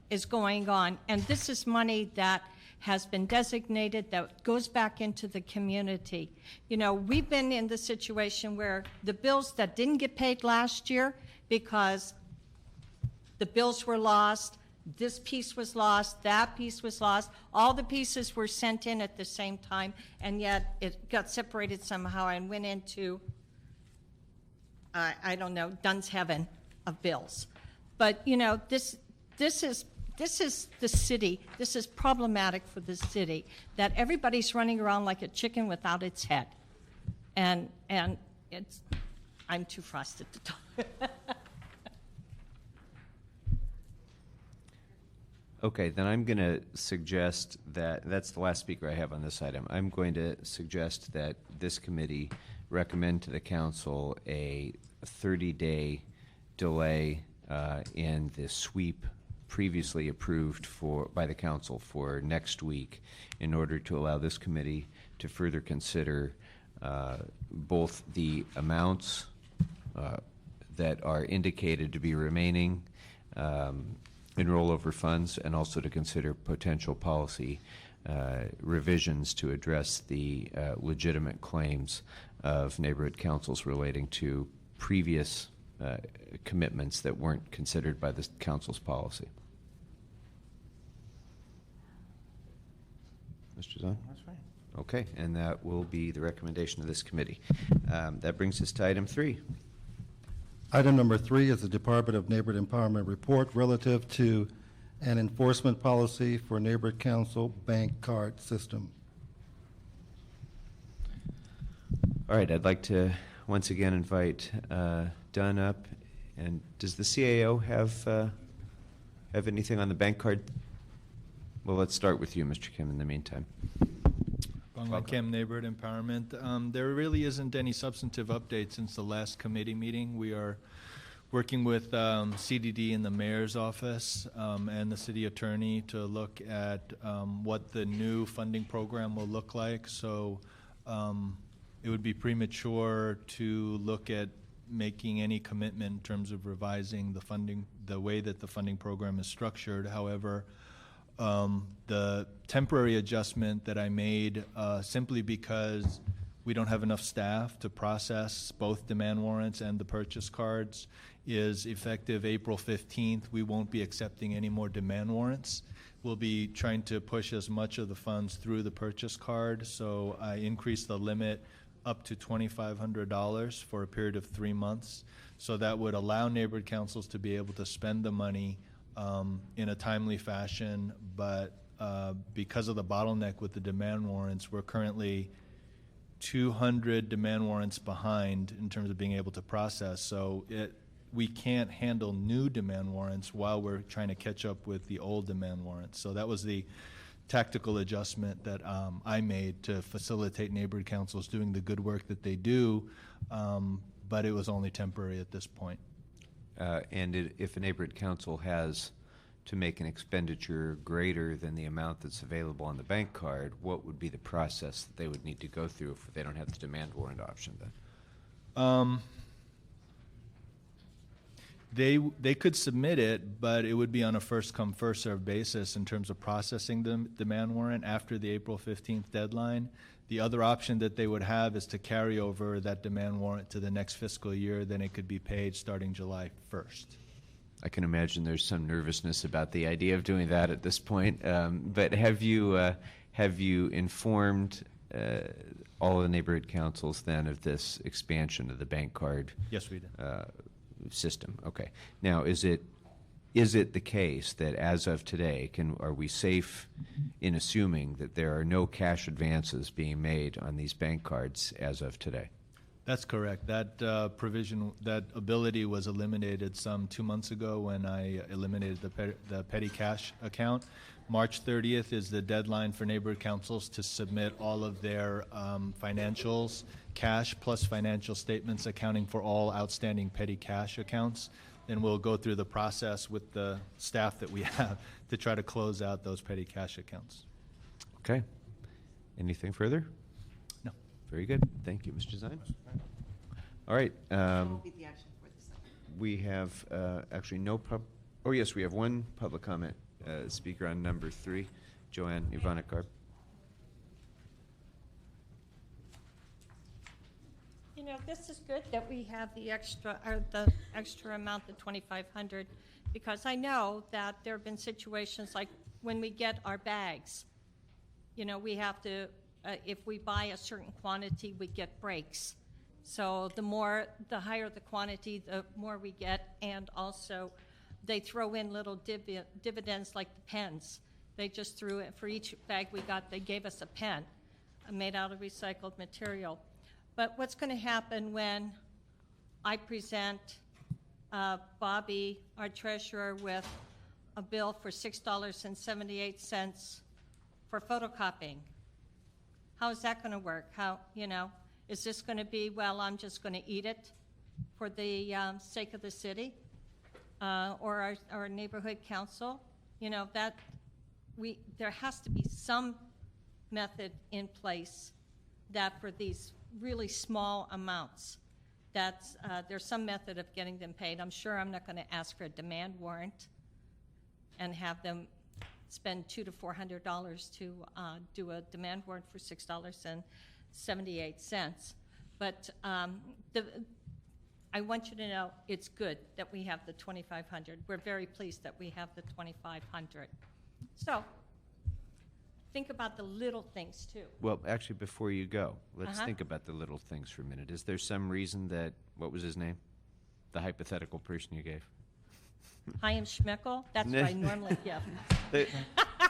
is going on. And this is money that has been designated that goes back into the community. We've been in the situation where the bills that didn't get paid last year because the bills were lost, this piece was lost, that piece was lost, all the pieces were sent in at the same time, and yet it got separated somehow and went into, I don't know, Dunn's heaven of bills. But, this is the city. This is problematic for the city, that everybody's running around like a chicken without its head. And I'm too frosted to talk. Okay, then I'm going to suggest that's the last speaker I have on this item. I'm going to suggest that this committee recommend to the council a 30-day delay in the sweep previously approved by the council for next week in order to allow this committee to further consider both the amounts that are indicated to be remaining in rollover funds, and also to consider potential policy revisions to address the legitimate claims of neighborhood councils relating to previous commitments that weren't considered by the council's policy. Mr. Zahn? That's fine. Okay, and that will be the recommendation of this committee. That brings us to item 3. Item number 3 is the Department of Neighborhood Empowerment report relative to an enforcement policy for neighborhood council bank card system. All right, I'd like to once again invite Dunn up. And does the CAO have anything on the bank card Well, let's start with you, Mr. Kim, in the meantime. Bangla Kim Neighborhood Empowerment. There really isn't any substantive update since the last committee meeting. We are working with CDD in the mayor's office and the city attorney to look at what the new funding program will look like. So it would be premature to look at making any commitment in terms of revising the funding, the way that the funding program is structured. However, the temporary adjustment that I made simply because we don't have enough staff to process both demand warrants and the purchase cards is effective April 15th. We won't be accepting any more demand warrants. We'll be trying to push as much of the funds through the purchase card. So I increased the limit up to $2,500 for a period of 3 months. So that would allow neighborhood councils to be able to spend the money in a timely fashion, but because of the bottleneck with the demand warrants, we're currently 200 demand warrants behind in terms of being able to process. So we can't handle new demand warrants while we're trying to catch up with the old demand warrants. So that was the tactical adjustment that I made to facilitate neighborhood councils doing the good work that they do, but it was only temporary at this point. And if a neighborhood council has to make an expenditure greater than the amount that's available on the bank card, what would be the process that they would need to go through if they don't have the demand warrant option then? They could submit it, but it would be on a first-come, first-served basis in terms of processing the demand warrant after the April 15th deadline. The other option that they would have is to carry over that demand warrant to the next fiscal year. Then it could be paid starting July 1st. I can imagine there's some nervousness about the idea of doing that at this point. But have you informed all of the neighborhood councils then of this expansion of the bank card? Yes, we did. System. Okay. Now, is it the case that as of today, are we safe in assuming that there are no cash advances being made on these bank cards as of today? That's correct. That provision, that ability was eliminated some 2 months ago when I eliminated the petty cash account. March 30th is the deadline for neighborhood councils to submit all of their financials, cash plus financial statements accounting for all outstanding petty cash accounts. Then we'll go through the process with the staff that we have to try to close out those petty cash accounts. Okay. Anything further? No. Very good. Thank you, Mr. Zine. All right. We have actually no oh, yes, we have one public comment. Speaker on number 3, Joanne Ivanikarp. You know, this is good that we have the extra amount, the $2,500, because I know that there have been situations like when we get our bags, you know, we have to, if we buy a certain quantity, we get breaks. So the higher the quantity, the more we get, and also they throw in little dividends like the pens. They just threw it, for each bag we got, they gave us a pen made out of recycled material. But what's going to happen when I present Bobby, our treasurer, with a bill for $6.78 for photocopying? How is that going to work? How, you know, is this going to be, well, I'm just going to eat it for the sake of the city? Or our neighborhood council, you know, that there has to be some method in place that for these really small amounts, there's some method of getting them paid. I'm sure I'm not going to ask for a demand warrant and have them spend $200 to $400 to do a demand warrant for $6.78. But I want you to know it's good that we have the $2,500. We're very pleased that we have the $2,500. So think about the little things too. Well, actually, before you go, let's think about the little things for a minute. Is there some reason that, what was his name? The hypothetical person you gave? Chaim Schmickel? That's what I normally give.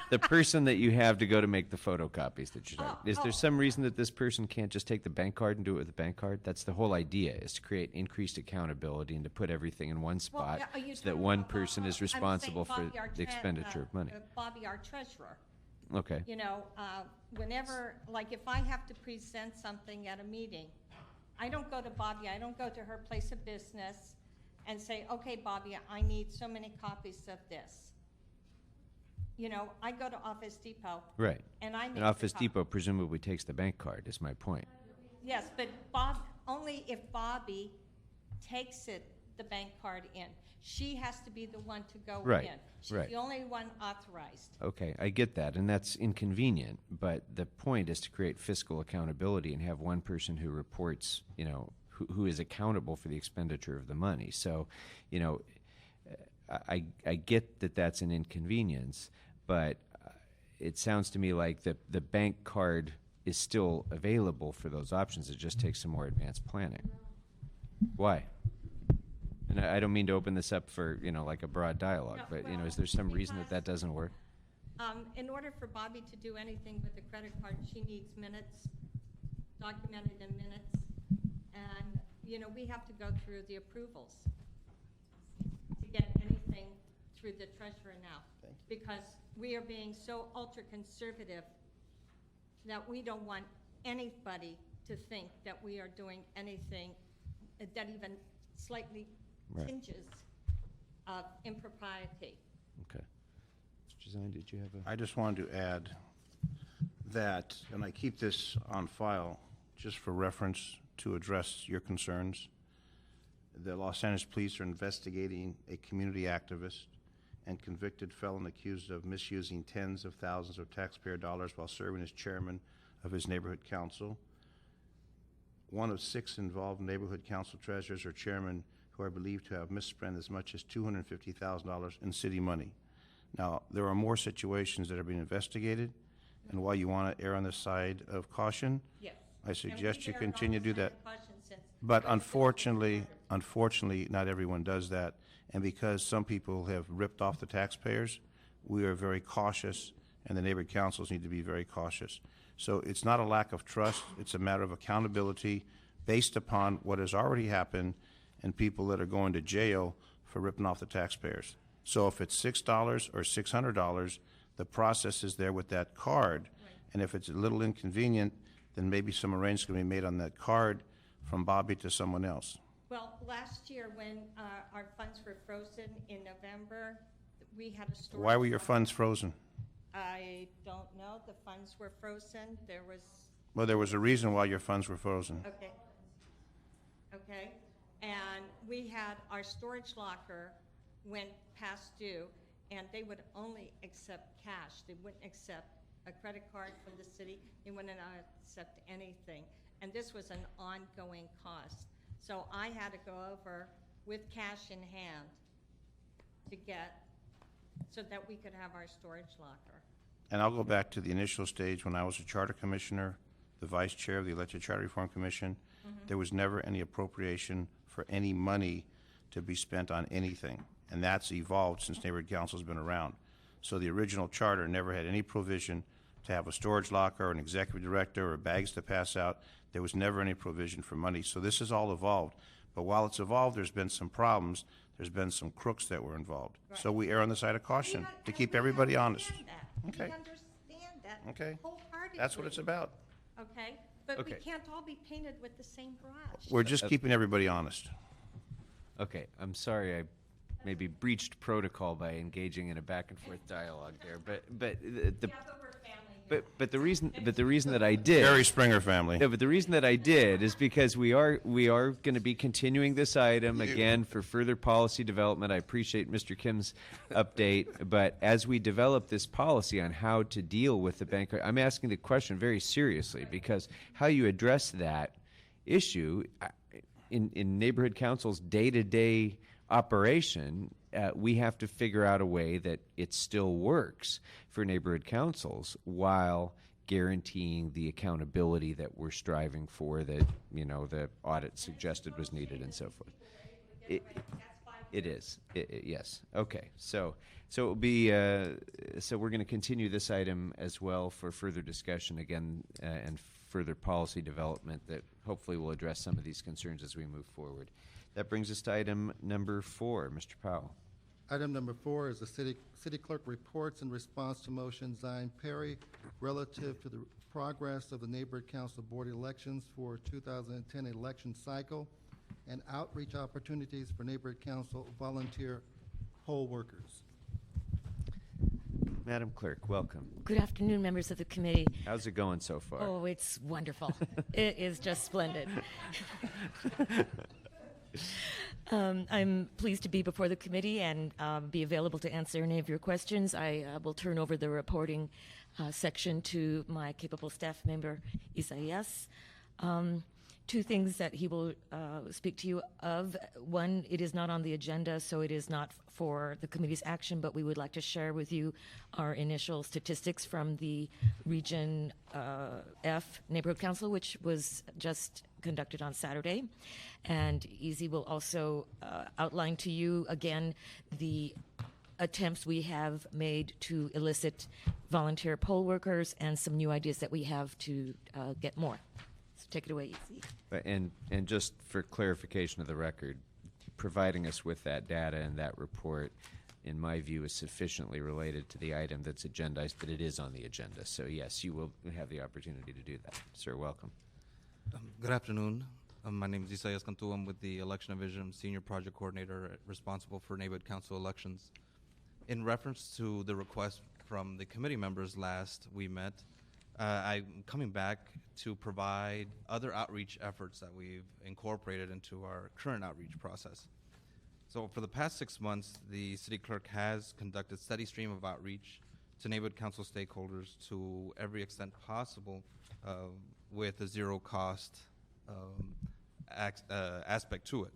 the person that you have to go to make the photocopies that you're talking. Is there some reason that this person can't just take the bank card and do it with the bank card? That's the whole idea, is to create increased accountability and to put everything in one spot so that one person is responsible for the expenditure of money. Bobby, our treasurer. Okay. You know, whenever, like if I have to present something at a meeting, I don't go to Bobby, I don't go to her place of business and say, okay, Bobby, I need so many copies of this. You know, I go to Office Depot. Right. And I make And Office Depot presumably takes the bank card, is my point. Yes, but only if Bobby takes the bank card in. She has to be the one to go Right, in. She's right. the only one authorized. Okay, I get that, and that's inconvenient, but the point is to create fiscal accountability and have one person who reports, you know, who is accountable for the expenditure of the money. So, you know, I get that that's an inconvenience, but it sounds to me like the bank card is still available for those options. It just takes some more advanced planning. Why? And I don't mean to open this up for, you know, like a broad dialogue, but, you know, is there some reason that doesn't work? In order for Bobby to do anything with the credit card, she needs minutes, documented in minutes. And, you know, we have to go through the approvals to get anything through the treasurer now. Because we are being so ultra-conservative that we don't want anybody to think that we are doing anything that even slightly tinges of impropriety. Okay. Mr. Zine, did you have a... I just wanted to add that, and I keep this on file just for reference to address your concerns. The Los Angeles Police are investigating a community activist and convicted felon accused of misusing tens of thousands of taxpayer dollars while serving as chairman of his neighborhood council. One of 6 involved neighborhood council treasurers or chairmen who are believed to have misspent as much as $250,000 in city money. Now, there are more situations that are being investigated, and while you want to err on the side of caution, Yes. I suggest you continue to do that. Since But unfortunately, not everyone does that, and because some people have ripped off the taxpayers, we are very cautious, and the neighborhood councils need to be very cautious. So it's not a lack of trust, it's a matter of accountability based upon what has already happened and people that are going to jail for ripping off the taxpayers. So if it's $6 or $600, the process is there with that card. Right. And if it's a little inconvenient, then maybe some arrangements can be made on that card from Bobby to someone else. Well, last year when our funds were frozen in November, we had a storage. Why were your funds frozen? I don't know. The funds were frozen. Well, there was a reason why your funds were frozen. Okay. Okay. And we had our storage locker went past due, and they would only accept cash. They wouldn't accept a credit card from the city. They wouldn't accept anything. And this was an ongoing cost. So I had to go over with cash in hand to get so that we could have our storage locker. And I'll go back to the initial stage when I was a charter commissioner, the vice chair of the Elected Charter Reform Commission. There was never any appropriation for any money to be spent on anything. And that's evolved since neighborhood council's been around. So the original charter never had any provision to have a storage locker or an executive director or bags to pass out. There was never any provision for money. So this has all evolved. But while it's evolved, there's been some problems. There's been some crooks that were involved. Right. So we err on the side of caution to keep everybody honest. Okay. We understand that okay. wholeheartedly. That's what it's about. Okay. But we can't all be painted with the same brush. We're just keeping everybody honest. Okay, I'm sorry I maybe breached protocol by engaging in a back and forth dialogue there, but the reason that I did, Jerry Springer family. No, but the reason that I did is because we are going to be continuing this item again for further policy development. I appreciate Mr. Kim's update, but as we develop this policy on how to deal with the bank, I'm asking the question very seriously, because how you address that issue in neighborhood council's day-to-day operation, we have to figure out a way that it still works for neighborhood councils while guaranteeing the accountability that we're striving for, that, you know, the audit suggested was needed and so forth. It is. Yes. Okay. So it will be. So we're going to continue this item as well for further discussion again and further policy development that hopefully will address some of these concerns as we move forward. That brings us to item number 4, Mr. Powell. Item number 4 is the city clerk reports in response to motion Zion Perry relative to the progress of the neighborhood council board elections for 2010 election cycle and outreach opportunities for neighborhood council volunteer poll workers. Madam Clerk, welcome. Good afternoon, members of the committee. How's it going so far? Oh, it's wonderful. It is just splendid. I'm pleased to be before the committee and be available to answer any of your questions. I will turn over the reporting section to my capable staff member, Isaias. 2 things that he will speak to you of. One, it is not on the agenda, so it is not for the committee's action, but we would like to share with you our initial statistics from the Region F Neighborhood Council, which was just conducted on Saturday. And Easy will also outline to you again the attempts we have made to elicit volunteer poll workers and some new ideas that we have to get more. So take it away, Easy. And just for clarification of the record, providing us with that data and that report, in my view, is sufficiently related to the item that's agendized that it is on the agenda. So yes, you will have the opportunity to do that. Sir, welcome. Good afternoon. My name is Isaias Cantu. I'm with the Election Division, Senior Project Coordinator responsible for neighborhood council elections. In reference to the request from the committee members last we met, I'm coming back to provide other outreach efforts that we've incorporated into our current outreach process. So for the past 6 months, the city clerk has conducted a steady stream of outreach to neighborhood council stakeholders to every extent possible with a zero cost aspect to it.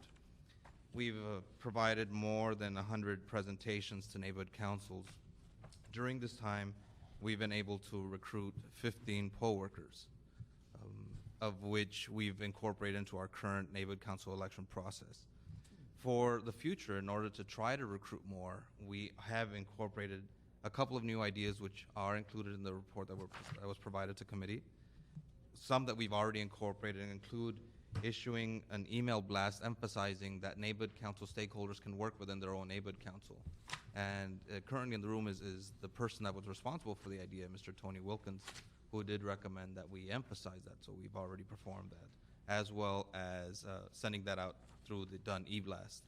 We've provided more than 100 presentations to neighborhood councils. During this time, we've been able to recruit 15 poll workers, of which we've incorporated into our current neighborhood council election process. For the future, in order to try to recruit more, we have incorporated a couple of new ideas which are included in the report that was provided to committee. Some that we've already incorporated include issuing an email blast emphasizing that neighborhood council stakeholders can work within their own neighborhood council. And currently in the room is the person that was responsible for the idea, Mr. Tony Wilkinson, who did recommend that we emphasize that, so we've already performed that, as well as sending that out through the done e-blast.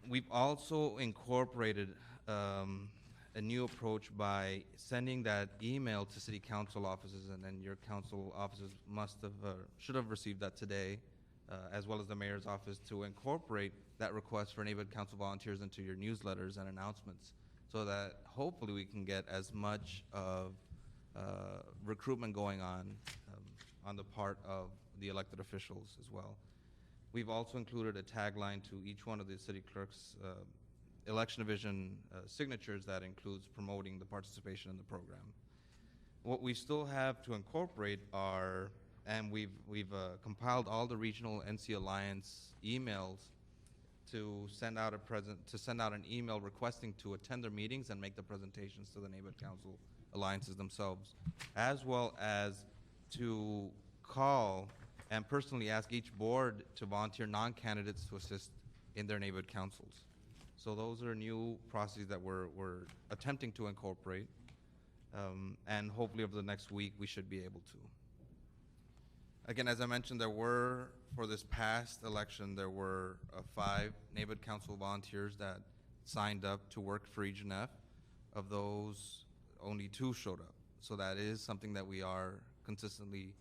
We've also incorporated a new approach by sending that email to city council offices, and then your council offices should have received that today, as well as the mayor's office, to incorporate that request for neighborhood council volunteers into your newsletters and announcements, so that hopefully we can get as much of recruitment going on the part of the elected officials as well. We've also included a tagline to each one of the city clerk's election division signatures that includes promoting the participation in the program. What we still have to incorporate are, and we've compiled all the regional NC Alliance emails to send out an email requesting to attend their meetings and make the presentations to the neighborhood council alliances themselves, as well as to call and personally ask each board to volunteer non-candidates to assist in their neighborhood councils. So those are new processes that we're attempting to incorporate, and hopefully over the next week we should be able to. Again, as I mentioned, for this past election, there were 5 neighborhood council volunteers that signed up to work for Region F. Of those, only 2 showed up. So that is something that we are consistently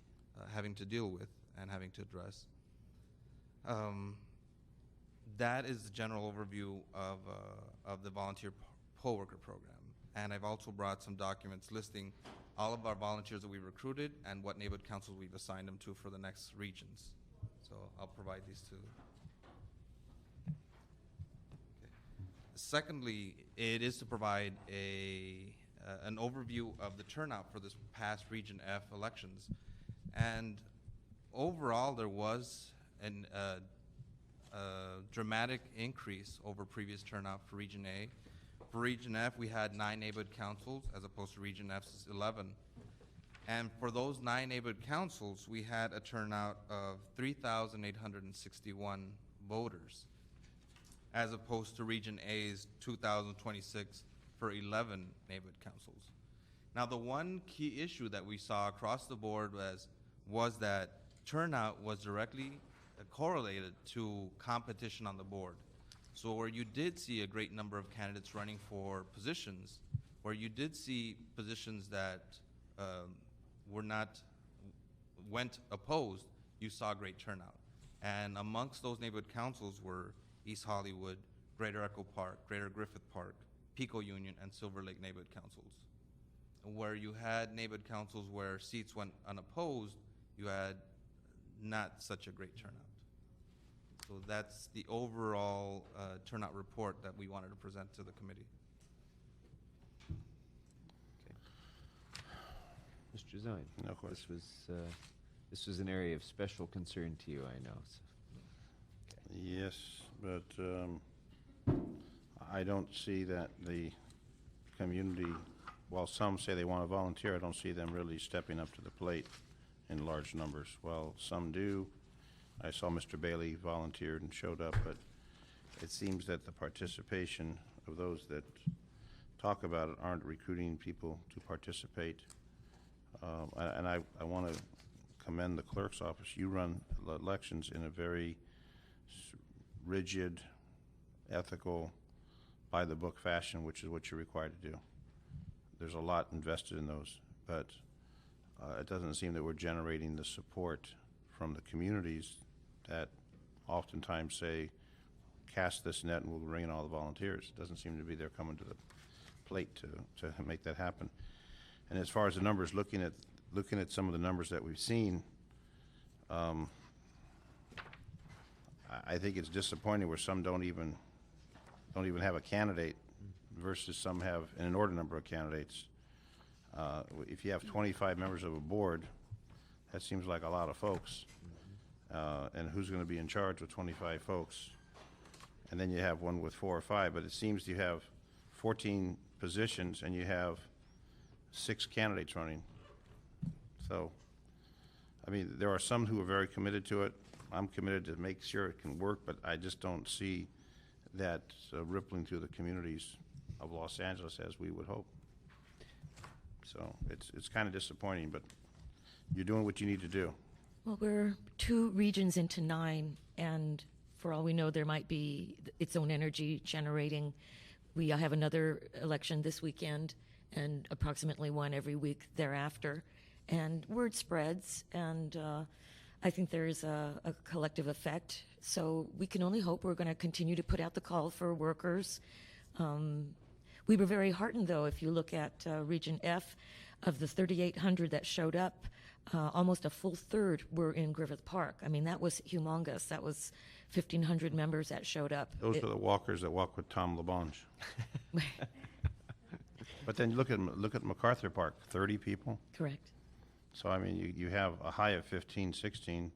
having to deal with and having to address. That is the general overview of the volunteer poll worker program. And I've also brought some documents listing all of our volunteers that we recruited and what neighborhood councils we've assigned them to for the next regions. So I'll provide these to. Okay. Secondly, it is to provide an overview of the turnout for this past Region F elections. And overall, there was a dramatic increase over previous turnout for Region A. For Region F, we had 9 neighborhood councils as opposed to Region F's 11. And for those 9 neighborhood councils, we had a turnout of 3,861 voters, as opposed to Region A's 2,026 for 11 neighborhood councils. Now, the one key issue that we saw across the board was that turnout was directly correlated to competition on the board. So where you did see a great number of candidates running for positions, where you did see positions that went opposed, you saw great turnout. And amongst those neighborhood councils were East Hollywood, Greater Echo Park, Greater Griffith Park, Pico Union, and Silver Lake neighborhood councils. Where you had neighborhood councils where seats went unopposed, you had not such a great turnout. So that's the overall turnout report that we wanted to present to the committee. Mr. Zine. No question. This was an area of special concern to you, I know. So. Yes, but I don't see that the community, while some say they want to volunteer, I don't see them really stepping up to the plate in large numbers. While some do, I saw Mr. Bailey volunteered and showed up, but it seems that the participation of those that talk about it aren't recruiting people to participate. And I want to commend the clerk's office. You run elections in a very rigid, ethical, by-the-book fashion, which is what you're required to do. There's a lot invested in those, but it doesn't seem that we're generating the support from the communities that oftentimes say, cast this net and we'll bring in all the volunteers. It doesn't seem to be they're coming to the plate to make that happen. And as far as the numbers, looking at some of the numbers that we've seen, I think it's disappointing where some don't even have a candidate versus some have an inordinate number of candidates. If you have 25 members of a board, that seems like a lot of folks. And who's going to be in charge with 25 folks? And then you have one with 4 or 5, but it seems you have 14 positions and you have 6 candidates running. So, I mean, there are some who are very committed to it. I'm committed to make sure it can work, but I just don't see that rippling through the communities of Los Angeles as we would hope. So it's kind of disappointing, but you're doing what you need to do. Well, we're 2 regions into 9, and for all we know, there might be its own energy generating. We have another election this weekend and approximately one every week thereafter. And word spreads, and I think there's a collective effect. So we can only hope we're going to continue to put out the call for workers. We were very heartened, though, if you look at Region F, of the 3,800 that showed up, almost a full third were in Griffith Park. I mean, that was humongous. That was 1,500 members that showed up. Those are the walkers that walk with Tom LaBonge. But then look at MacArthur Park, 30 people. Correct. So, I mean, you have a high of 15, 16,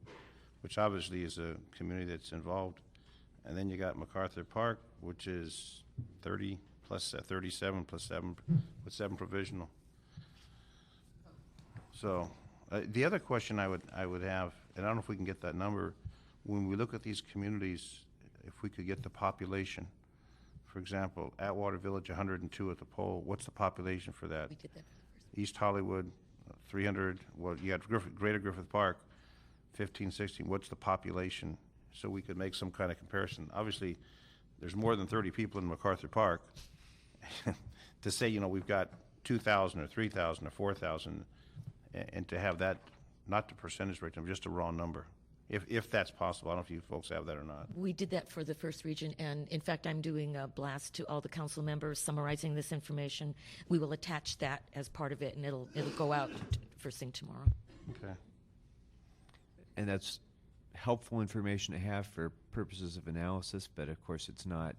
which obviously is a community that's involved. And then you got MacArthur Park, which is 30 plus 37 plus 7, with 7 provisional. So, the other question I would have, and I don't know if we can get that number, when we look at these communities, if we could get the population, for example, Atwater Village, 102 at the poll, what's the population for that? We did that for the first. East Hollywood, 300, well, you got Greater Griffith Park, 15, 16, what's the population? So we could make some kind of comparison. Obviously, there's more than 30 people in MacArthur Park. To say, you know, we've got 2,000 or 3,000 or 4,000, and to have that, not the percentage rate, just a raw number, if that's possible. I don't know if you folks have that or not. We did that for the first region, and in fact, I'm doing a blast to all the council members summarizing this information. We will attach that as part of it, and it'll go out first thing tomorrow. Okay. And that's helpful information to have for purposes of analysis, but of course it's not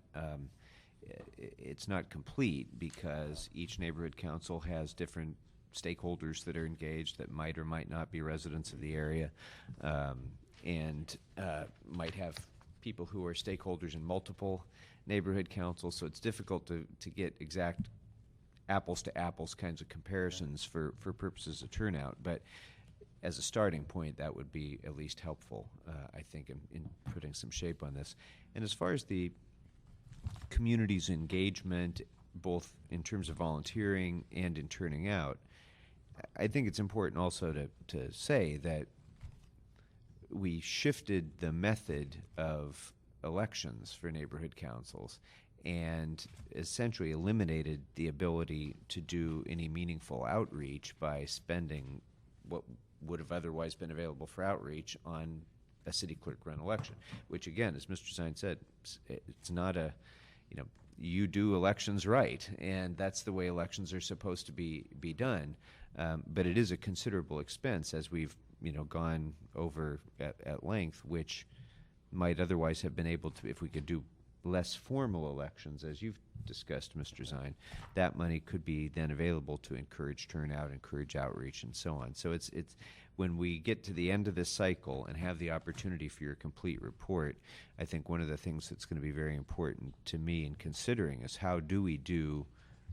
complete because each neighborhood council has different stakeholders that are engaged that might or might not be residents of the area, and might have people who are stakeholders in multiple neighborhood councils, so it's difficult to get exact apples to apples kinds of comparisons for purposes of turnout. But as a starting point, that would be at least helpful, I think, in putting some shape on this. And as far as the community's engagement, both in terms of volunteering and in turning out, I think it's important also to say that we shifted the method of elections for neighborhood councils and essentially eliminated the ability to do any meaningful outreach by spending what would have otherwise been available for outreach on a city clerk run election, which again, as Mr. Zine said, it's not a, you do elections right, and that's the way elections are supposed to be done. But it is a considerable expense, as we've gone over at length, which might otherwise have been able to, if we could do less formal elections, as you've discussed, Mr. Zine, that money could be then available to encourage turnout, encourage outreach, and so on. So it's when we get to the end of this cycle and have the opportunity for your complete report, I think one of the things that's going to be very important to me in considering is how do we do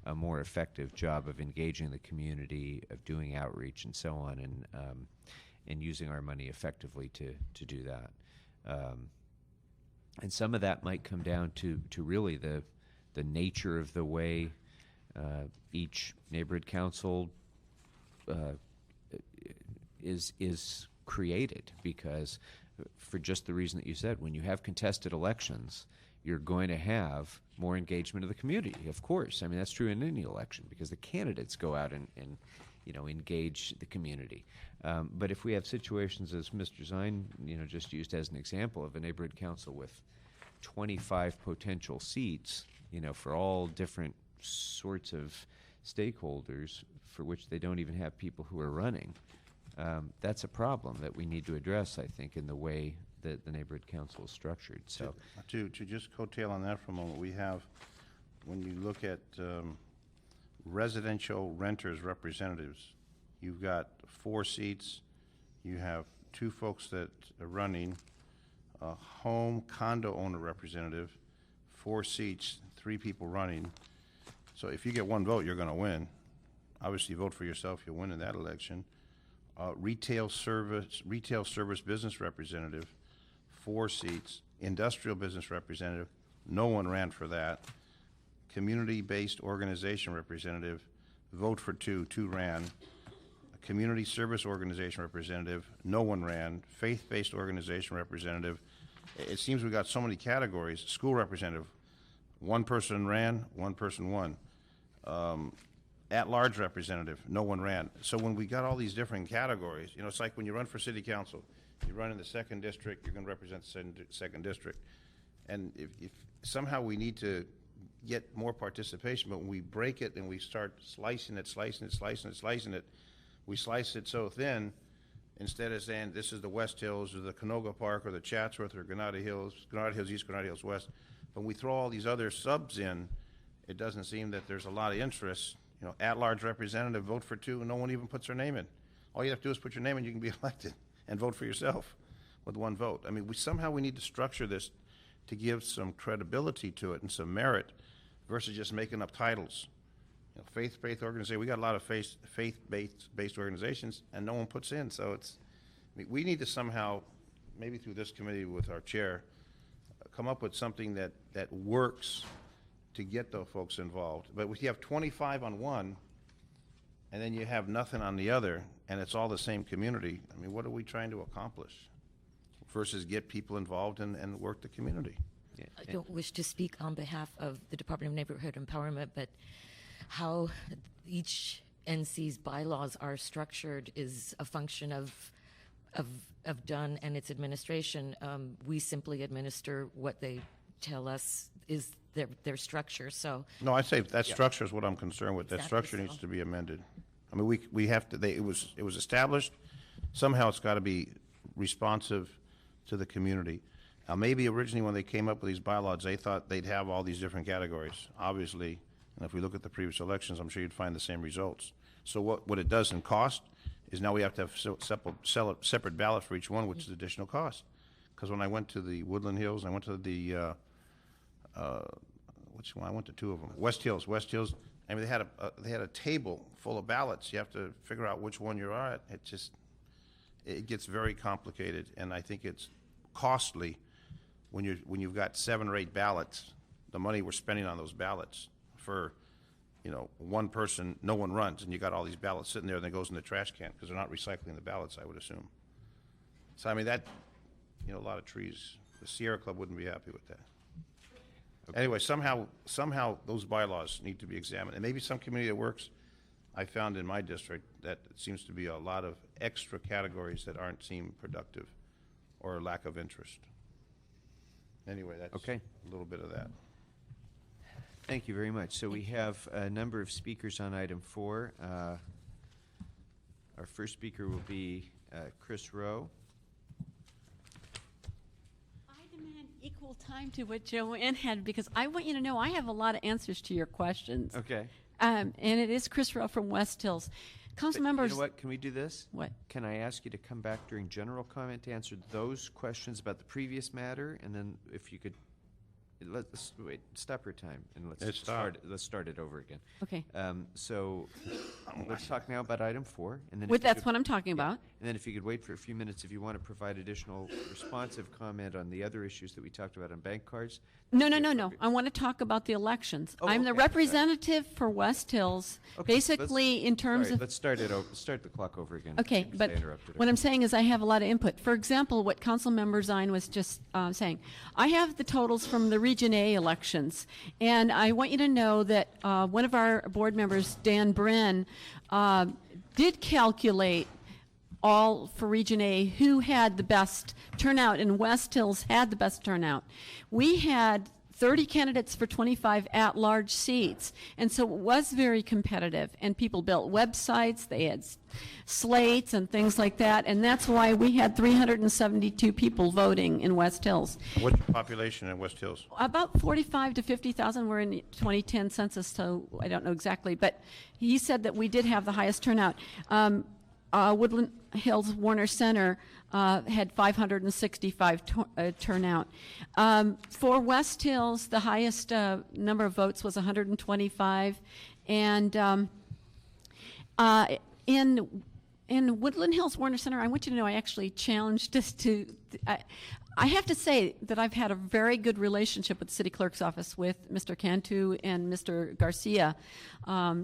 a more effective job of engaging the community, of doing outreach, and so on, and using our money effectively to do that. And some of that might come down to really the nature of the way each neighborhood council is created, because for just the reason that you said, when you have contested elections, you're going to have more engagement of the community, of course. I mean, that's true in any election, because the candidates go out and engage the community. But if we have situations, as Mr. Zine, just used as an example, of a neighborhood council with 25 potential seats, for all different sorts of stakeholders, for which they don't even have people who are running, that's a problem that we need to address, I think, in the way that the neighborhood council is structured. So, to just coattail on that for a moment, we have, when you look at residential renters representatives, you've got 4 seats. You have 2 folks that are running. A home condo owner representative, 4 seats, 3 people running. So if you get 1 vote, you're going to win. Obviously, vote for yourself, you'll win in that election. Retail service business representative, 4 seats. Industrial business representative, no one ran for that. Community-based organization representative, vote for 2 ran. A community service organization representative, no one ran. Faith-based organization representative, it seems we got so many categories. School representative, 1 person ran, 1 person won. At-large representative, no one ran. So when we got all these different categories, it's like when you run for city council, you run in the 2nd district, you're going to represent the 2nd district. And if somehow we need to get more participation, but when we break it and we start slicing it, we slice it so thin, instead of saying this is the West Hills or the Canoga Park or the Chatsworth or Granada Hills East, Granada Hills West. When we throw all these other subs in, it doesn't seem that there's a lot of interest. At-large representative, vote for 2, and no one even puts their name in. All you have to do is put your name in, you can be elected, and vote for yourself with 1 vote. I mean, we need to structure this to give some credibility to it and some merit versus just making up titles. Faith-based organization, we got a lot of faith-based organizations, and no one puts in. So we need to somehow, maybe through this committee with our chair, come up with something that works to get those folks involved. But if you have 25 on one, and then you have nothing on the other, and it's all the same community, I mean, what are we trying to accomplish versus get people involved and work the community? Yeah. I don't wish to speak on behalf of the Department of Neighborhood Empowerment, but how each NC's bylaws are structured is a function of DUN and its administration. We simply administer what they tell us is their structure. So no, I say that structure is what I'm concerned with. Exactly. That structure needs to be amended. I mean, we have to. It was established. Somehow it's got to be responsive to the community. Now, maybe originally when they came up with these bylaws, they thought they'd have all these different categories. Obviously, and if we look at the previous elections, I'm sure you'd find the same results. So what it does in cost is now we have to have separate ballot for each one, which is additional cost. Because when I went to the Woodland Hills, I went to the, which one? I went to two of them. West Hills. I mean, they had a table full of ballots. You have to figure out which one you're at. It gets very complicated, and I think it's costly when you've got 7 or 8 ballots. The money we're spending on those ballots for, one person, no one runs, and you got all these ballots sitting there, and it goes in the trash can because they're not recycling the ballots, I would assume. So I mean that, a lot of trees. The Sierra Club wouldn't be happy with that. Okay. Anyway, somehow those bylaws need to be examined, and maybe some community that works. I found in my district that it seems to be a lot of extra categories that aren't seem productive or lack of interest. Anyway, that's okay. A little bit of that. Thank you very much. So we have a number of speakers on item 4. Our first speaker will be Chris Rowe. I demand equal time to what Joanne had because I want you to know I have a lot of answers to your questions. Okay. And it is Chris Rowe from West Hills. Council members. You know what? Can we do this? What? Can I ask you to come back during general comment to answer those questions about the previous matter, and then if you could, let's wait. Stop your time, and let's start it over again. Okay. So let's talk now about item 4, and then That's what I'm talking about. And then if you could wait for a few minutes, if you want to provide additional responsive comment on the other issues that we talked about on bank cards. No. I want to talk about the elections. I'm the representative for West Hills. Okay, basically, in terms of. Let's start it over. Start the clock over again. Okay, but what I'm saying is I have a lot of input. For example, what Council Member Zine was just saying. I have the totals from the Region A elections, and I want you to know that one of our board members, Dan Brin, did calculate all for Region A who had the best turnout, and West Hills had the best turnout. We had 30 candidates for 25 at-large seats, and so it was very competitive, and people built websites, they had slates and things like that, and that's why we had 372 people voting in West Hills. What's the population in West Hills? About 45 to 50,000 were in the 2010 census, so I don't know exactly, but he said that we did have the highest turnout. Woodland Hills Warner Center had 565 turnout. For West Hills, the highest number of votes was 125, and in Woodland Hills Warner Center, I want you to know I actually challenged this to. I have to say that I've had a very good relationship with the city clerk's office with Mr. Cantu and Mr. Garcia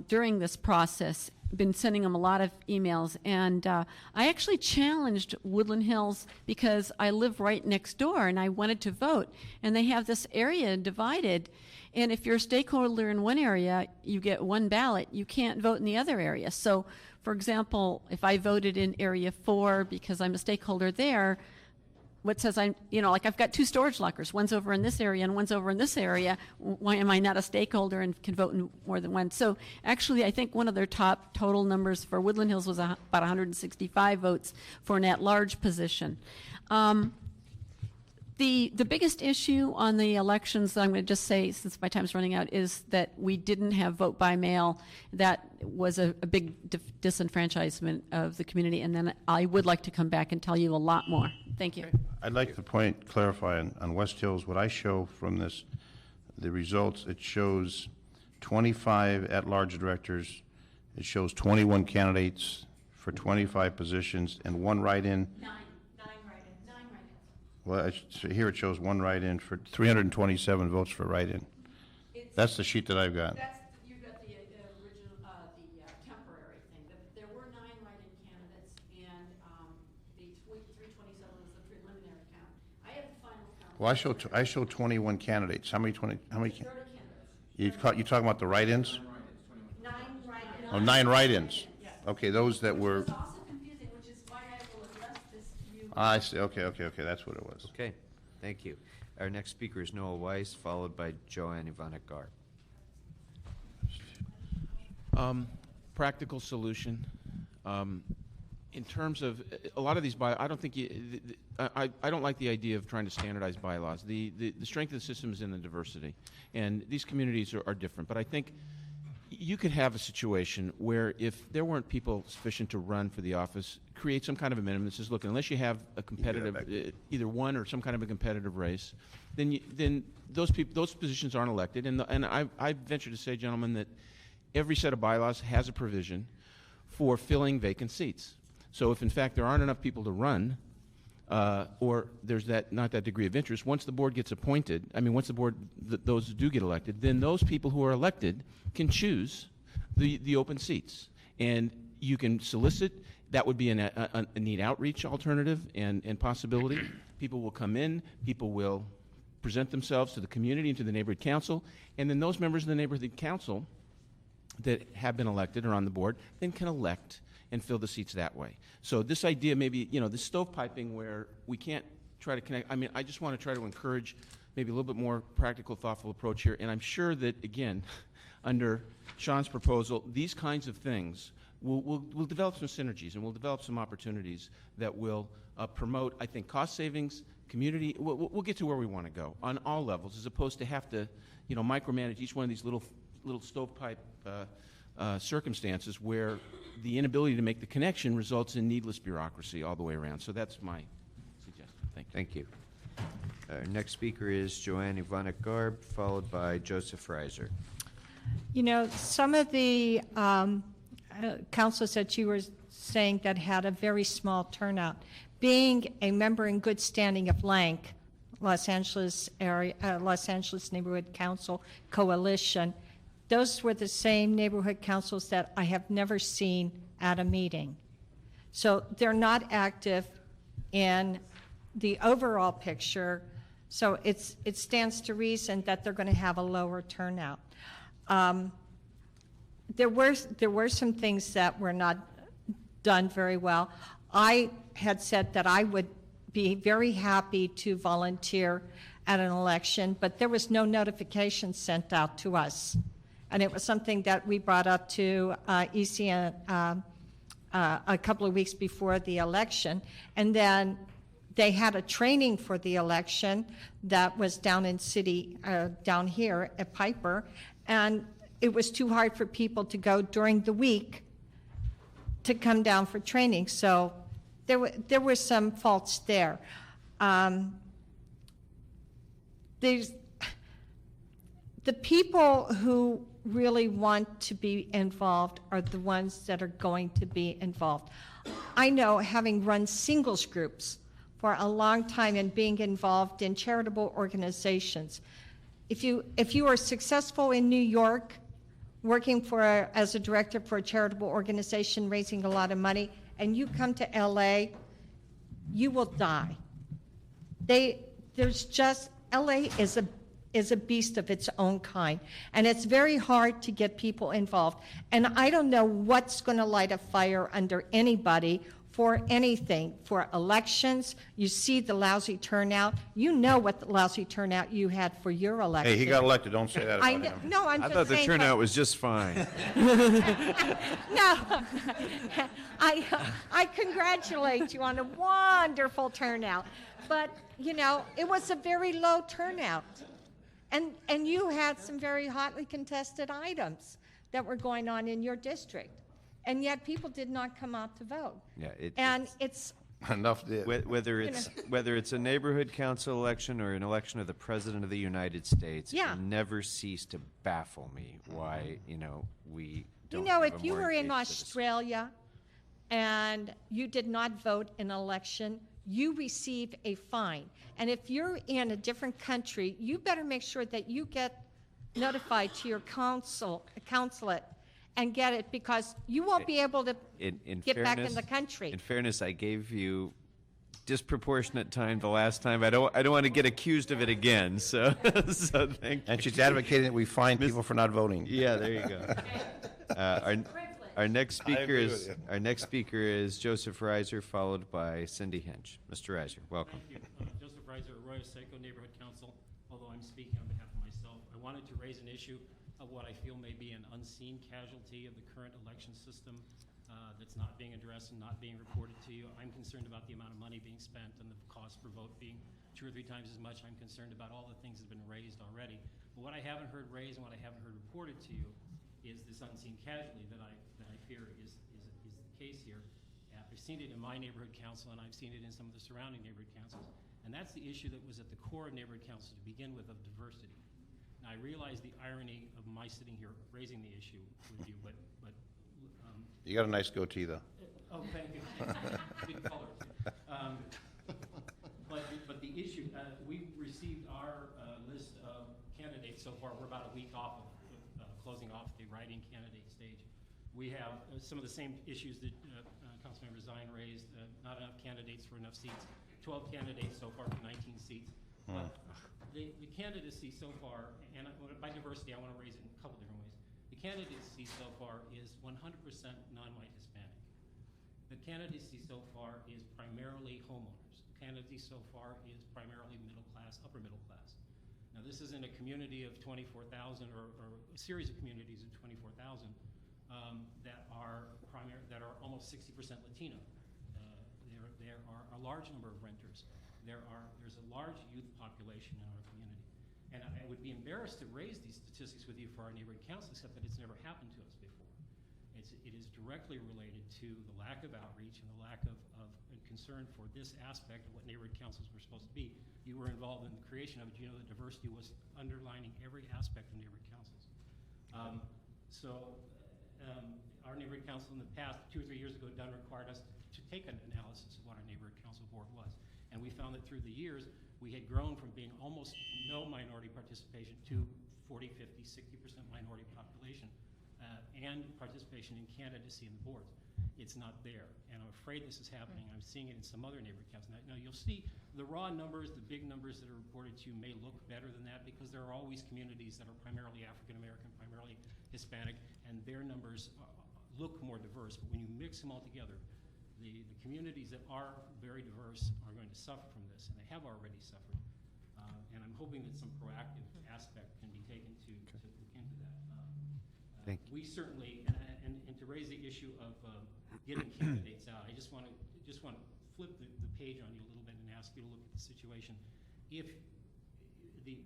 during this process. Been sending them a lot of emails, and I actually challenged Woodland Hills because I live right next door and I wanted to vote, and they have this area divided, and if you're a stakeholder in one area, you get one ballot, you can't vote in the other area. So for example, if I voted in area 4 because I'm a stakeholder there, what says I've got 2 storage lockers. One's over in this area and one's over in this area. Why am I not a stakeholder and can vote in more than one? So actually, I think one of their top total numbers for Woodland Hills was about 165 votes for an at-large position. The biggest issue on the elections, I'm going to just say, since my time's running out, is that we didn't have vote by mail. That was a big disenfranchisement of the community, and then I would like to come back and tell you a lot more. Thank you. I'd like to clarify on West Hills, what I show from this, the results, it shows 25 at-large directors, it shows 21 candidates for 25 positions, and 1 write-in. Nine write-ins. Well, here it shows 1 write-in for 327 votes for write-in. That's the sheet that I've got. You got the original, the temporary thing. There were 9 write-in candidates, and the 327 was the preliminary count. I have the final count. Well, I show 21 candidates. How many? 30 candidates. You talking about the write-ins? 9 write-ins. Oh, 9 write-ins. Yes. Okay, those that were. It's also confusing, which is why I will address this to you. I see. Okay. That's what it was. Okay, thank you. Our next speaker is Noel Weiss, followed by Joanne Ivana Gar. Practical solution. In terms of a lot of these I don't think I don't like the idea of trying to standardize bylaws. The strength of the system is in the diversity, and these communities are different. But I think you could have a situation where if there weren't people sufficient to run for the office, create some kind of a minimum that says, look, unless you have a competitive, either one or some kind of a competitive race, then those positions aren't elected. And I venture to say, gentlemen, that every set of bylaws has a provision for filling vacant seats. So if in fact there aren't enough people to run, or there's not that degree of interest, once the board gets appointed, once the board, those who do get elected, then those people who are elected can choose the open seats. And you can solicit, that would be a neat outreach alternative and possibility. People will come in, people will present themselves to the community and to the neighborhood council, and then those members of the neighborhood council that have been elected or on the board then can elect and fill the seats that way. So this idea, maybe, this stovepiping where we can't try to connect, I just want to try to encourage maybe a little bit more practical, thoughtful approach here. And I'm sure that, again, under Sean's proposal, these kinds of things will develop some synergies and we'll develop some opportunities that will promote, I think, cost savings, community. We'll get to where we want to go on all levels, as opposed to have to, micromanage each one of these little stovepipe circumstances where the inability to make the connection results in needless bureaucracy all the way around. So that's my suggestion. Thank you. Our next speaker is Joanne Ivanic-Garb, followed by Joseph Reiser. Some of the councilors that you were saying that had a very small turnout, being a member in good standing of LANC, Los Angeles Neighborhood Council Coalition, those were the same neighborhood councils that I have never seen at a meeting. So they're not active in the overall picture, so it stands to reason that they're going to have a lower turnout. There were some things that were not done very well. I had said that I would be very happy to volunteer at an election, but there was no notification sent out to us. And it was something that we brought up to EC a couple of weeks before the election. And then they had a training for the election that was down in down here at Piper. And it was too hard for people to go during the week to come down for training. So there were some faults there. The people who really want to be involved are the ones that are going to be involved. I know, having run singles groups for a long time and being involved in charitable organizations, if you are successful in New York, working as a director for a charitable organization, raising a lot of money, and you come to LA, you will die. LA is a beast of its own kind, and it's very hard to get people involved. And I don't know what's going to light a fire under anybody for anything. For elections, you see the lousy turnout. You know what the lousy turnout you had for your election. Hey, he got elected. Don't say that about him. No, I'm I just thought the saying, turnout was just fine. No, I congratulate you on a wonderful turnout. But, it was a very low turnout. And you had some very hotly contested items that were going on in your district. And yet people did not come out to vote. Yeah, it's enough did. Whether it's a neighborhood council election or an election of the President of the United States, Yeah. it never ceased to baffle me why, we don't have a if you more were in engaged citizen. Australia and you did not vote in an election, you receive a fine. And if you're in a different country, you better make sure that you get notified to your consulate and get it, because you won't be able to get back in the country. In fairness, I gave you disproportionate time the last time. I don't want to get accused of it again. So thank you. And she's advocating that we fine people for not voting. Yeah, there you go. Our next speaker is Joseph Reiser, followed by Cindy Hench. Mr. Reiser, welcome. Thank you. Joseph Reiser, Arroyo Seco Neighborhood Council. Although I'm speaking on behalf of myself, I wanted to raise an issue of what I feel may be an unseen casualty of the current election system that's not being addressed and not being reported to you. I'm concerned about the amount of money being spent and the cost per vote being 2 or 3 times as much. I'm concerned about all the things that have been raised already. But what I haven't heard raised and what I haven't heard reported to you is this unseen casualty that I fear is the case here. I've seen it in my neighborhood council, and I've seen it in some of the surrounding neighborhood councils. And that's the issue that was at the core of neighborhood council to begin with, of diversity. Now, I realize the irony of my sitting here raising the issue with you, but you got a nice goatee, though. Oh, thank you. Good color, too. But the issue, we've received our list of candidates so far. We're about a week off of closing off the writing candidate stage. We have some of the same issues that Councilmember Zine raised, not enough candidates for enough seats, 12 candidates so far for 19 seats. But the candidacy so far, and by diversity I want to raise it in a couple different ways. The candidacy so far is 100% non-white Hispanic. The candidacy so far is primarily homeowners. The candidacy so far is primarily middle class, upper middle class. Now this is in a community of 24,000 or a series of communities of 24,000 that are almost 60% Latino. There are a large number of renters. There's a large youth population in our community. And I would be embarrassed to raise these statistics with you for our neighborhood council, except that it's never happened to us before. It is directly related to the lack of outreach and the lack of concern for this aspect of what neighborhood councils were supposed to be. You were involved in the creation of it. You know that diversity was underlining every aspect of neighborhood councils. Our neighborhood council in the past, 2 or 3 years ago, required us to take an analysis of what our neighborhood council board was. And we found that through the years, we had grown from being almost no minority participation to 40, 50, 60% minority population and participation in candidacy in the boards. It's not there. And I'm afraid this is happening. I'm seeing it in some other neighborhood councils. Now you'll see the raw numbers, the big numbers that are reported to you may look better than that because there are always communities that are primarily African American, primarily Hispanic, and their numbers look more diverse. But when you mix them all together, the communities that are very diverse are going to suffer from this, and they have already suffered. And I'm hoping that some proactive aspect can be taken to look into that. Thank you. We certainly, and to raise the issue of getting candidates out, I just want to flip the page on you a little bit and ask you to look at the situation. If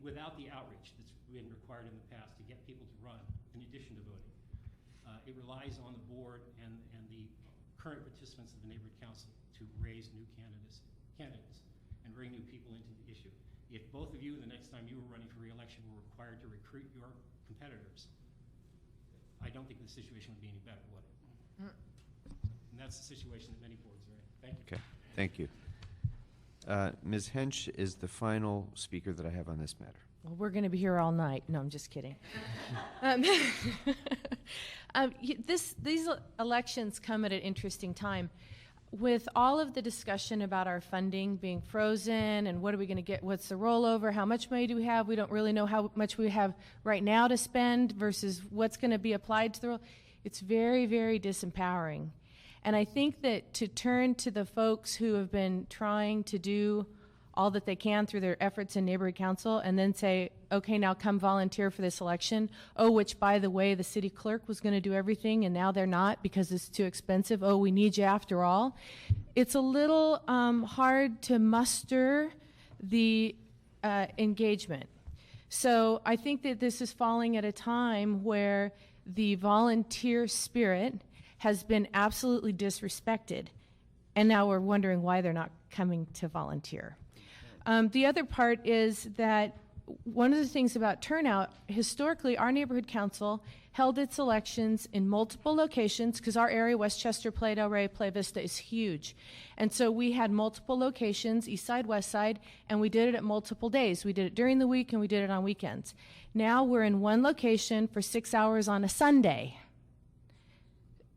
without the outreach that's been required in the past to get people to run, in addition to voting, it relies on the board and the current participants of the neighborhood council to raise new candidates and bring new people into the issue. If both of you, the next time you were running for re-election, were required to recruit your competitors, I don't think the situation would be any better, would it? And that's the situation that many boards are in. Thank you. Okay, thank you. Ms. Hench is the final speaker that I have on this matter. Well, we're going to be here all night. No, I'm just kidding. These elections come at an interesting time. With all of the discussion about our funding being frozen and what are we going to get, what's the rollover, how much money do we have, we don't really know how much we have right now to spend versus what's going to be applied to the roll. It's very, very disempowering. And I think that to turn to the folks who have been trying to do all that they can through their efforts in neighborhood council and then say, okay, now come volunteer for this election. Oh, which, by the way, the city clerk was going to do everything and now they're not because it's too expensive. Oh, we need you after all. It's a little hard to muster the engagement. So I think that this is falling at a time where the volunteer spirit has been absolutely disrespected. And now we're wondering why they're not coming to volunteer. The other part is that one of the things about turnout, historically, our neighborhood council held its elections in multiple locations because our area, Westchester, Playa del Rey, Playa Vista, is huge. And so we had multiple locations, east side, west side, and we did it at multiple days. We did it during the week and we did it on weekends. Now we're in one location for 6 hours on a Sunday.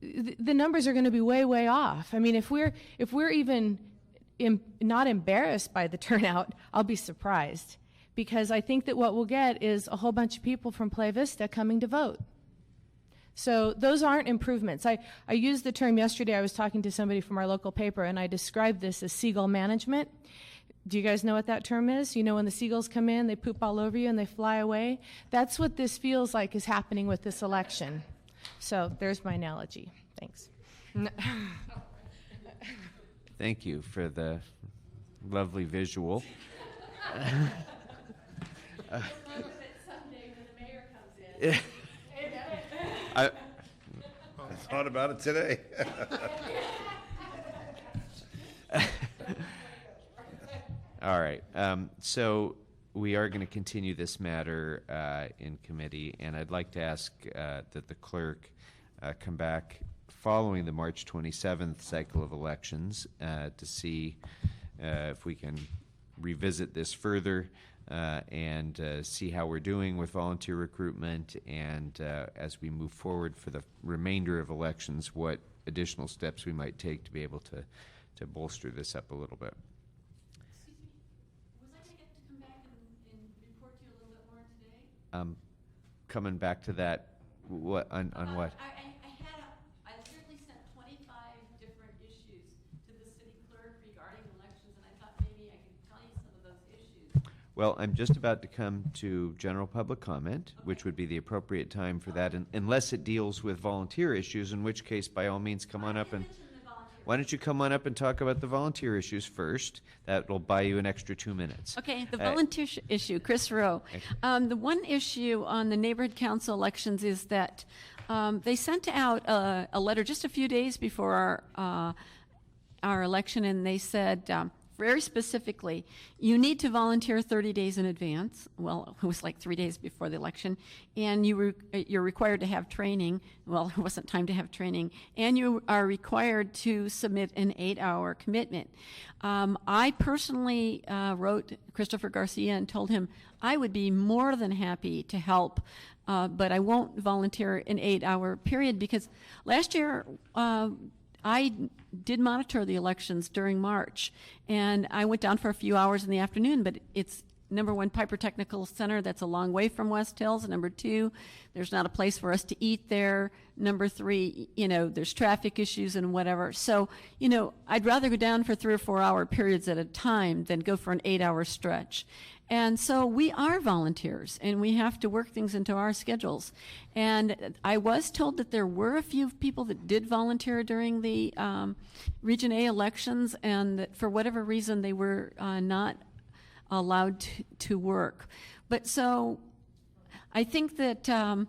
The numbers are going to be way, way off. I mean, if we're even not embarrassed by the turnout, I'll be surprised. Because I think that what we'll get is a whole bunch of people from Playa Vista coming to vote. So those aren't improvements. I used the term yesterday. I was talking to somebody from our local paper, and I described this as seagull management. Do you guys know what that term is? You know, when the seagulls come in, they poop all over you and they fly away? That's what this feels like is happening with this election. So there's my analogy. Thanks. Thank you for the lovely visual. thought about it today. All right. So we are going to continue this matter in committee, and I'd like to ask that the clerk come back following the March 27th cycle of elections to see if we can revisit this further and see how we're doing with volunteer recruitment, and as we move forward for the remainder of elections, what additional steps we might take to be able to bolster this up a little bit. Coming back to that, what on what? I certainly sent 25 different issues to the city clerk regarding elections, and I thought maybe I could tell you some of those issues. Well, I'm just about to come to general public comment, which would be the appropriate time for that, unless it deals with volunteer issues, in which case, by all means, come on up and. Why don't you come on up and talk about the volunteer issues first? That'll buy you an extra 2 minutes. Okay, the volunteer issue, Chris Rowe. The one issue on the neighborhood council elections is that they sent out a letter just a few days before our election, and they said, very specifically, you need to volunteer 30 days in advance. Well, it was like 3 days before the election. And you're required to have training. Well, it wasn't time to have training. And you are required to submit an 8-hour commitment. I personally wrote Christopher Garcia and told him I would be more than happy to help, but I won't volunteer an 8-hour period because last year, I did monitor the elections during March, and I went down for a few hours in the afternoon, but it's, number one, Piper Technical Center, that's a long way from West Hills. Number two, there's not a place for us to eat there. Number three, there's traffic issues and whatever. So, I'd rather go down for 3 or 4 hour periods at a time than go for an 8-hour stretch. And so we are volunteers, and we have to work things into our schedules. And I was told that there were a few people that did volunteer during the Region A elections, and that for whatever reason they were not allowed to work. But so I think that, and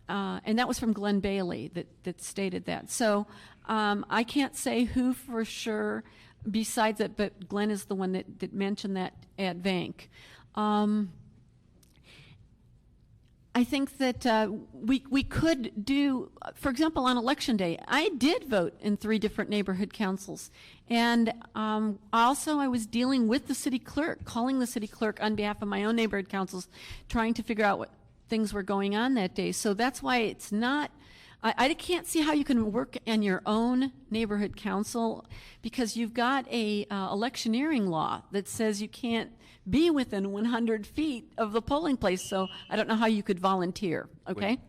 that was from Glenn Bailey that stated that. So I can't say who for sure besides it, but Glenn is the one that mentioned that at Vank. I think that we could do, for example, on Election Day, I did vote in 3 different neighborhood councils. And also I was dealing with the city clerk, calling the city clerk on behalf of my own neighborhood councils, trying to figure out what things were going on that day. So that's why it's not, I can't see how you can work in your own neighborhood council because you've got a electioneering law that says you can't be within 100 feet of the polling place. So I don't know how you could volunteer. Okay.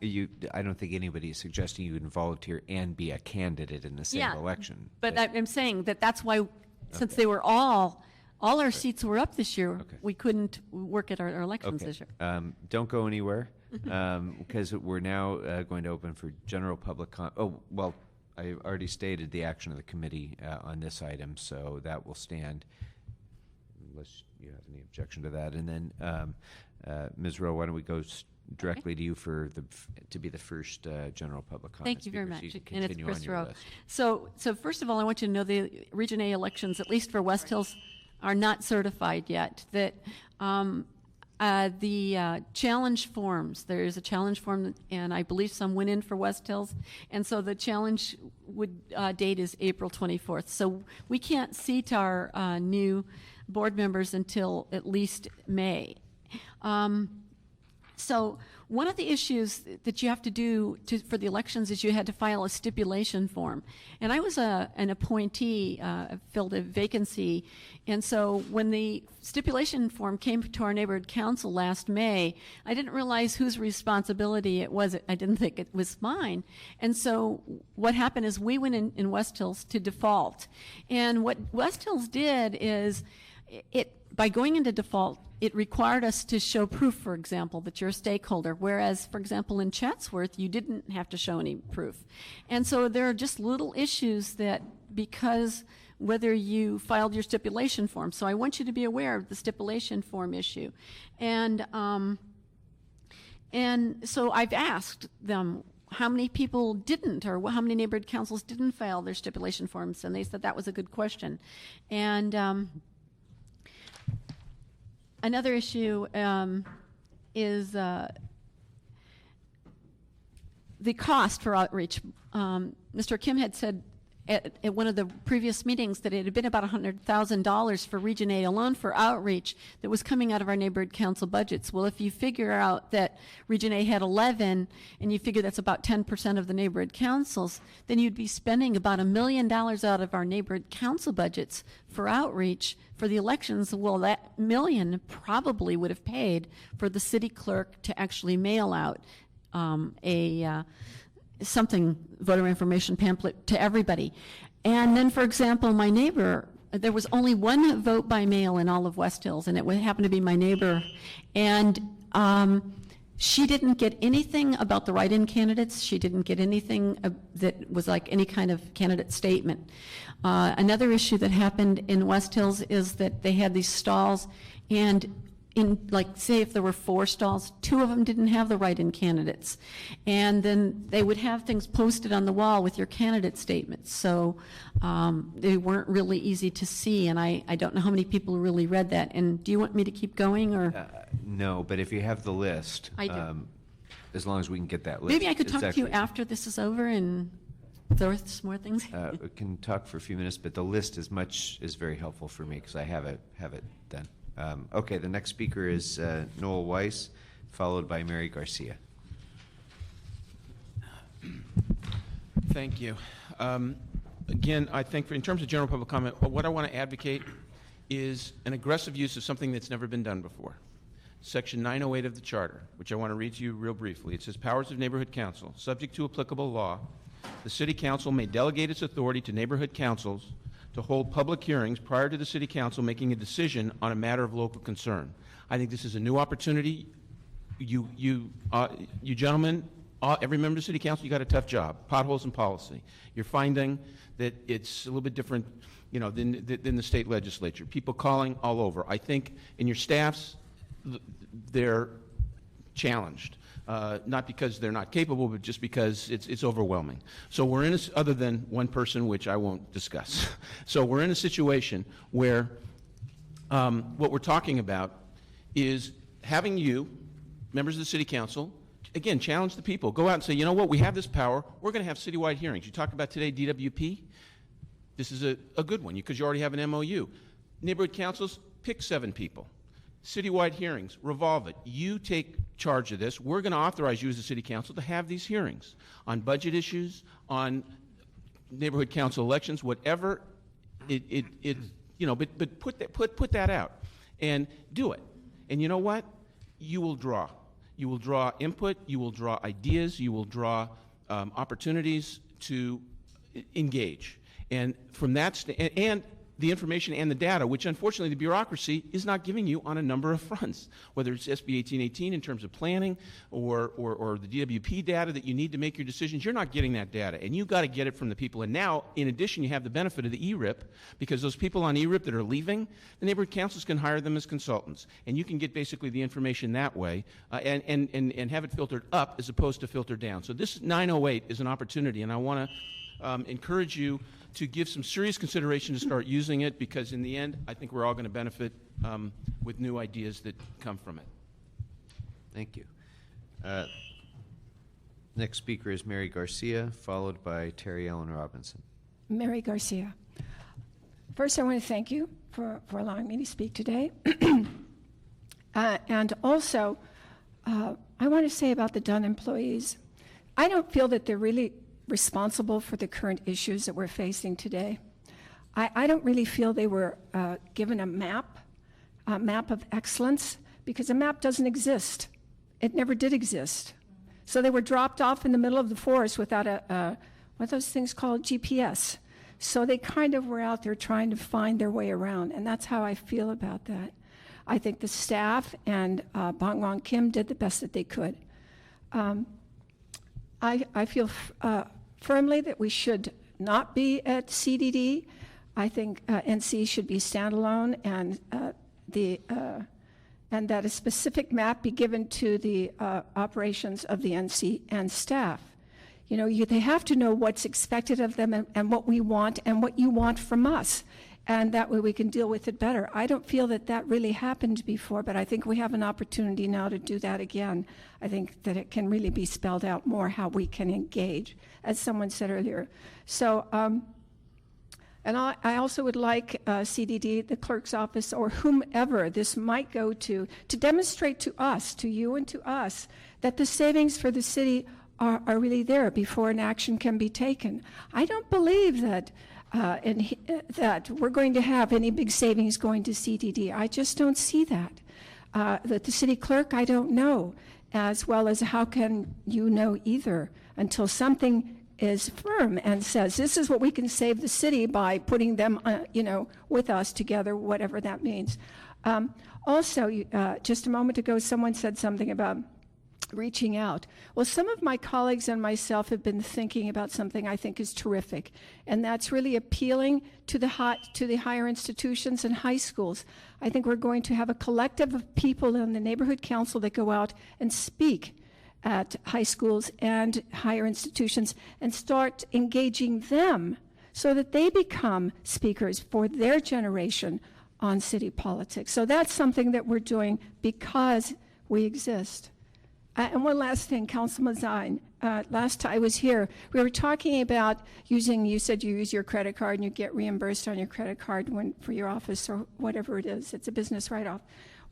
I don't think anybody is suggesting you can volunteer and be a candidate in the same election. But I'm saying that's why, since they were all our seats were up this year, we couldn't work at our elections this year. Don't go anywhere. Because we're now going to open for general public I already stated the action of the committee on this item, so that will stand unless you have any objection to that. And then, Ms. Rowe, why don't we go directly to you to be the first general public comment. Thank you very much. So you can and it's continue Chris on your Rowe. list. So first of all, I want you to know the Region A elections, at least for West Hills, are not certified yet. That the challenge forms, there is a challenge form, and I believe some went in for West Hills, and so the challenge date is April 24th. So we can't seat our new board members until at least May. So one of the issues that you have to do for the elections is you had to file a stipulation form. And I was an appointee, filled a vacancy. And so when the stipulation form came to our neighborhood council last May, I didn't realize whose responsibility it was. I didn't think it was mine. And so what happened is we went in West Hills to default. And what West Hills did is by going into default, it required us to show proof, for example, that you're a stakeholder, whereas, for example, in Chatsworth, you didn't have to show any proof. And so there are just little issues that because whether you filed your stipulation form. So I want you to be aware of the stipulation form issue. And so I've asked them, how many people didn't, or how many neighborhood councils didn't file their stipulation forms, and they said that was a good question. And another issue is the cost for outreach. Mr. Kim had said at one of the previous meetings that it had been about $100,000 for Region A alone for outreach that was coming out of our neighborhood council budgets. Well, if you figure out that Region A had 11 and you figure that's about 10% of the neighborhood councils, then you'd be spending about $1 million out of our neighborhood council budgets for outreach for the elections. Well, that million probably would have paid for the city clerk to actually mail out something, voter information pamphlet to everybody. And then, for example, my neighbor, there was only one vote by mail in all of West Hills, and it happened to be my neighbor. And she didn't get anything about the write-in candidates. She didn't get anything that was like any kind of candidate statement. Another issue that happened in West Hills is that they had these stalls, and say if there were 4 stalls, 2 of them didn't have the write-in candidates. And then they would have things posted on the wall with your candidate statements. So they weren't really easy to see, and I don't know how many people really read that. And do you want me to keep going, or? No, but if you have the list, I do. As long as we can get that list. Maybe I could talk to you after this is over and throw some more things. We can talk for a few minutes, but the list is very helpful for me because I have it then. Okay, the next speaker is Noel Weiss, followed by Mary Garcia. Thank you. Again, I think in terms of general public comment, what I want to advocate is an aggressive use of something that's never been done before. Section 908 of the Charter, which I want to read to you real briefly. It says, powers of neighborhood council. Subject to applicable law, the city council may delegate its authority to neighborhood councils to hold public hearings prior to the city council making a decision on a matter of local concern. I think this is a new opportunity. You gentlemen, every member of the city council, you got a tough job. Potholes and policy. You're finding that it's a little bit different, than the state legislature. People calling all over. I think in your staffs, they're challenged. Not because they're not capable, but just because it's overwhelming. So we're in other than one person, which I won't discuss. So we're in a situation where what we're talking about is having you, members of the city council, again, challenge the people. Go out and say, you know what, we have this power. We're going to have citywide hearings. You talked about today DWP. This is a good one because you already have an MOU. Neighborhood councils, pick 7 people. Citywide hearings, revolve it. You take charge of this. We're going to authorize you as a city council to have these hearings on budget issues, on neighborhood council elections, whatever but put that out and do it. And you know what? You will draw. You will draw input. You will draw ideas. You will draw opportunities to engage. And from that and the information and the data, which unfortunately the bureaucracy is not giving you on a number of fronts, whether it's SB 1818 in terms of planning or the DWP data that you need to make your decisions. You're not getting that data, and you've got to get it from the people. And now, in addition, you have the benefit of the ERIP, because those people on ERIP that are leaving, the neighborhood councils can hire them as consultants, and you can get basically the information that way and have it filtered up as opposed to filtered down. So this 908 is an opportunity, and I want to encourage you to give some serious consideration to start using it, because in the end, I think we're all going to benefit with new ideas that come from it. Thank you. Next speaker is Mary Garcia, followed by Terry Ellen Robinson. Mary Garcia. First, I want to thank you for allowing me to speak today. And also, I want to say about the Dunn employees, I don't feel that they're really responsible for the current issues that we're facing today. I don't really feel they were given a map of excellence, because a map doesn't exist. It never did exist. So they were dropped off in the middle of the forest without what are those things called? GPS. So they kind of were out there trying to find their way around, and that's how I feel about that. I think the staff and Bong Kim did the best that they could. I feel firmly that we should not be at CDD. I think NC should be standalone, and that a specific map be given to the operations of the NC and staff. You know, they have to know what's expected of them and what we want and what you want from us. And that way we can deal with it better. I don't feel that that really happened before, but I think we have an opportunity now to do that again. I think that it can really be spelled out more how we can engage, as someone said earlier. So, and I also would like CDD, the clerk's office, or whomever this might go to demonstrate to us, to you and to us, that the savings for the city are really there before an action can be taken. I don't believe that that we're going to have any big savings going to CDD. I just don't see that. That the city clerk, I don't know, as well as how can you know either until something is firm and says this is what we can save the city by putting them, with us together, whatever that means. Also, just a moment ago, someone said something about reaching out. Well, some of my colleagues and myself have been thinking about something I think is terrific, and that's really appealing to the higher institutions and high schools. I think we're going to have a collective of people in the neighborhood council that go out and speak at high schools and higher institutions and start engaging them so that they become speakers for their generation on city politics. So that's something that we're doing because we exist. And one last thing, Councilman Zine. Last time I was here, we were talking about you said you use your credit card and you get reimbursed on your credit card for your office or whatever it is. It's a business write-off.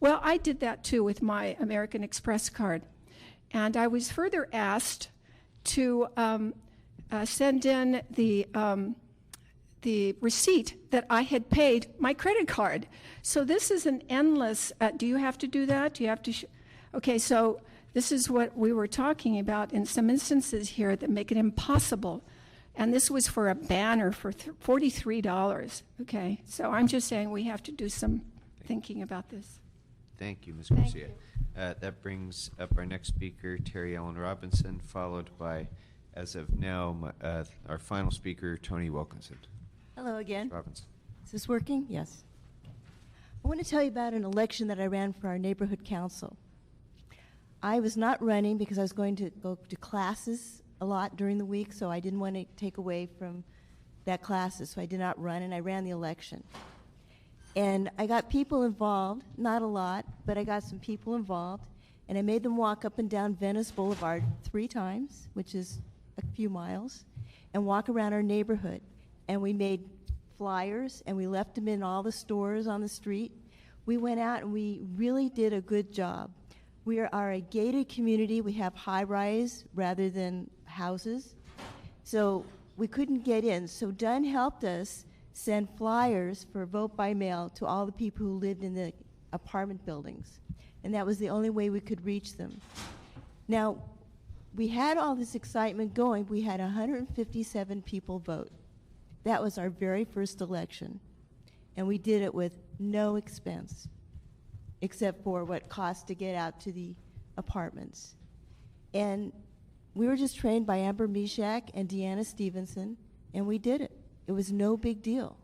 Well, I did that too with my American Express card. And I was further asked to send in the receipt that I had paid my credit card. So this is an endless, do you have to do that? Do you have to, okay, so this is what we were talking about in some instances here that make it impossible. And this was for a banner for $43, okay? So I'm just saying we have to do some thinking about this. Thank you, Ms. Garcia. That brings up our next speaker, Terry Ellen Robinson, followed by, as of now, our final speaker, Tony Wilkinson. Hello again. Ms. Robinson. Is this working? Yes. I want to tell you about an election that I ran for our neighborhood council. I was not running because I was going to go to classes a lot during the week, so I didn't want to take away from that classes, so I did not run, and I ran the election. And I got people involved, not a lot, but I got some people involved, and I made them walk up and down Venice Boulevard 3 times, which is a few miles, and walk around our neighborhood. And we made flyers, and we left them in all the stores on the street. We went out, and we really did a good job. We are a gated community. We have high-rise rather than houses. So we couldn't get in. So Dunn helped us send flyers for vote by mail to all the people who lived in the apartment buildings. And that was the only way we could reach them. Now, we had all this excitement going. We had 157 people vote. That was our very first election. And we did it with no expense, except for what cost to get out to the apartments. And we were just trained by Amber Mishak and Deanna Stevenson, and we did it. It was no big deal.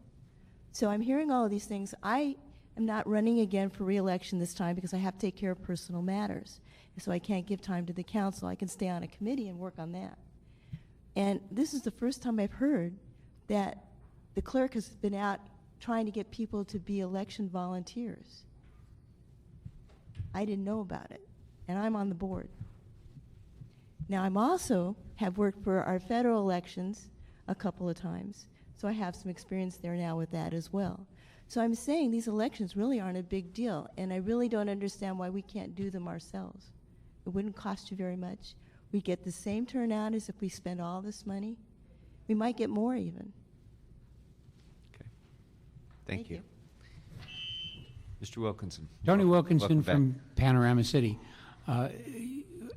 So I'm hearing all of these things. I am not running again for re-election this time because I have to take care of personal matters. So I can't give time to the council. I can stay on a committee and work on that. And this is the first time I've heard that the clerk has been out trying to get people to be election volunteers. I didn't know about it, and I'm on the board. Now, I'm also have worked for our federal elections a couple of times, so I have some experience there now with that as well. So I'm saying these elections really aren't a big deal, and I really don't understand why we can't do them ourselves. It wouldn't cost you very much. We get the same turnout as if we spend all this money. We might get more even. Okay. Thank you. Mr. Wilkinson. Tony Wilkinson Welcome from back. Panorama City.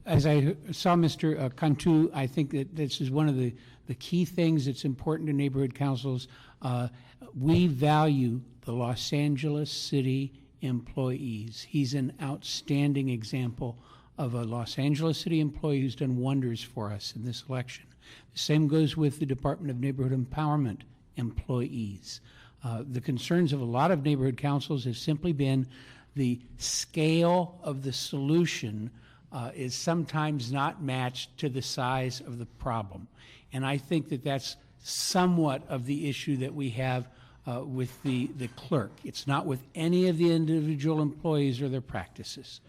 As I saw Mr. Cantu, I think that this is one of the key things that's important to neighborhood councils. We value the Los Angeles City employees. He's an outstanding example of a Los Angeles City employee who's done wonders for us in this election. The same goes with the Department of Neighborhood Empowerment employees. The concerns of a lot of neighborhood councils have simply been the scale of the solution is sometimes not matched to the size of the problem. And I think that that's somewhat of the issue that we have with the clerk. It's not with any of the individual employees or their practices.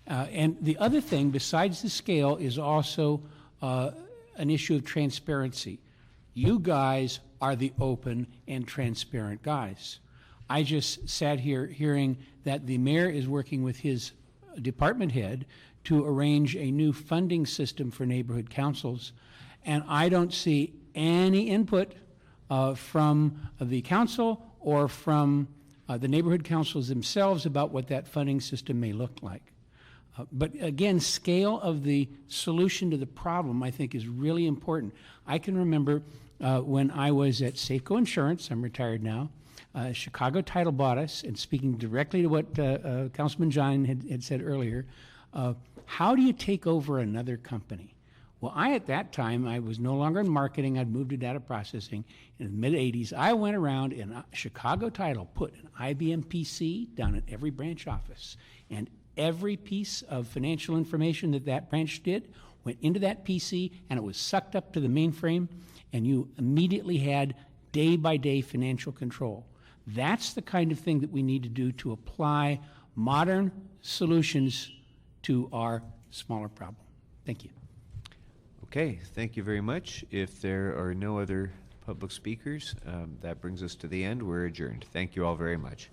And the other thing, besides the scale, is also an issue of transparency. You guys are the open and transparent guys. I just sat here hearing that the mayor is working with his department head to arrange a new funding system for neighborhood councils, and I don't see any input from the council or from the neighborhood councils themselves about what that funding system may look like. But again, scale of the solution to the problem, I think, is really important. I can remember when I was at Safeco Insurance, I'm retired now, Chicago Title bought us, and speaking directly to what Councilman John had said earlier, how do you take over another company? Well, at that time, I was no longer in marketing. I'd moved to data processing. In the mid-'80s, I went around and Chicago Title put an IBM PC down at every branch office. And every piece of financial information that branch did went into that PC, and it was sucked up to the mainframe, and you immediately had day-by-day financial control. That's the kind of thing that we need to do to apply modern solutions to our smaller problem. Thank you. Okay, thank you very much. If there are no other public speakers, that brings us to the end. We're adjourned. Thank you all very much.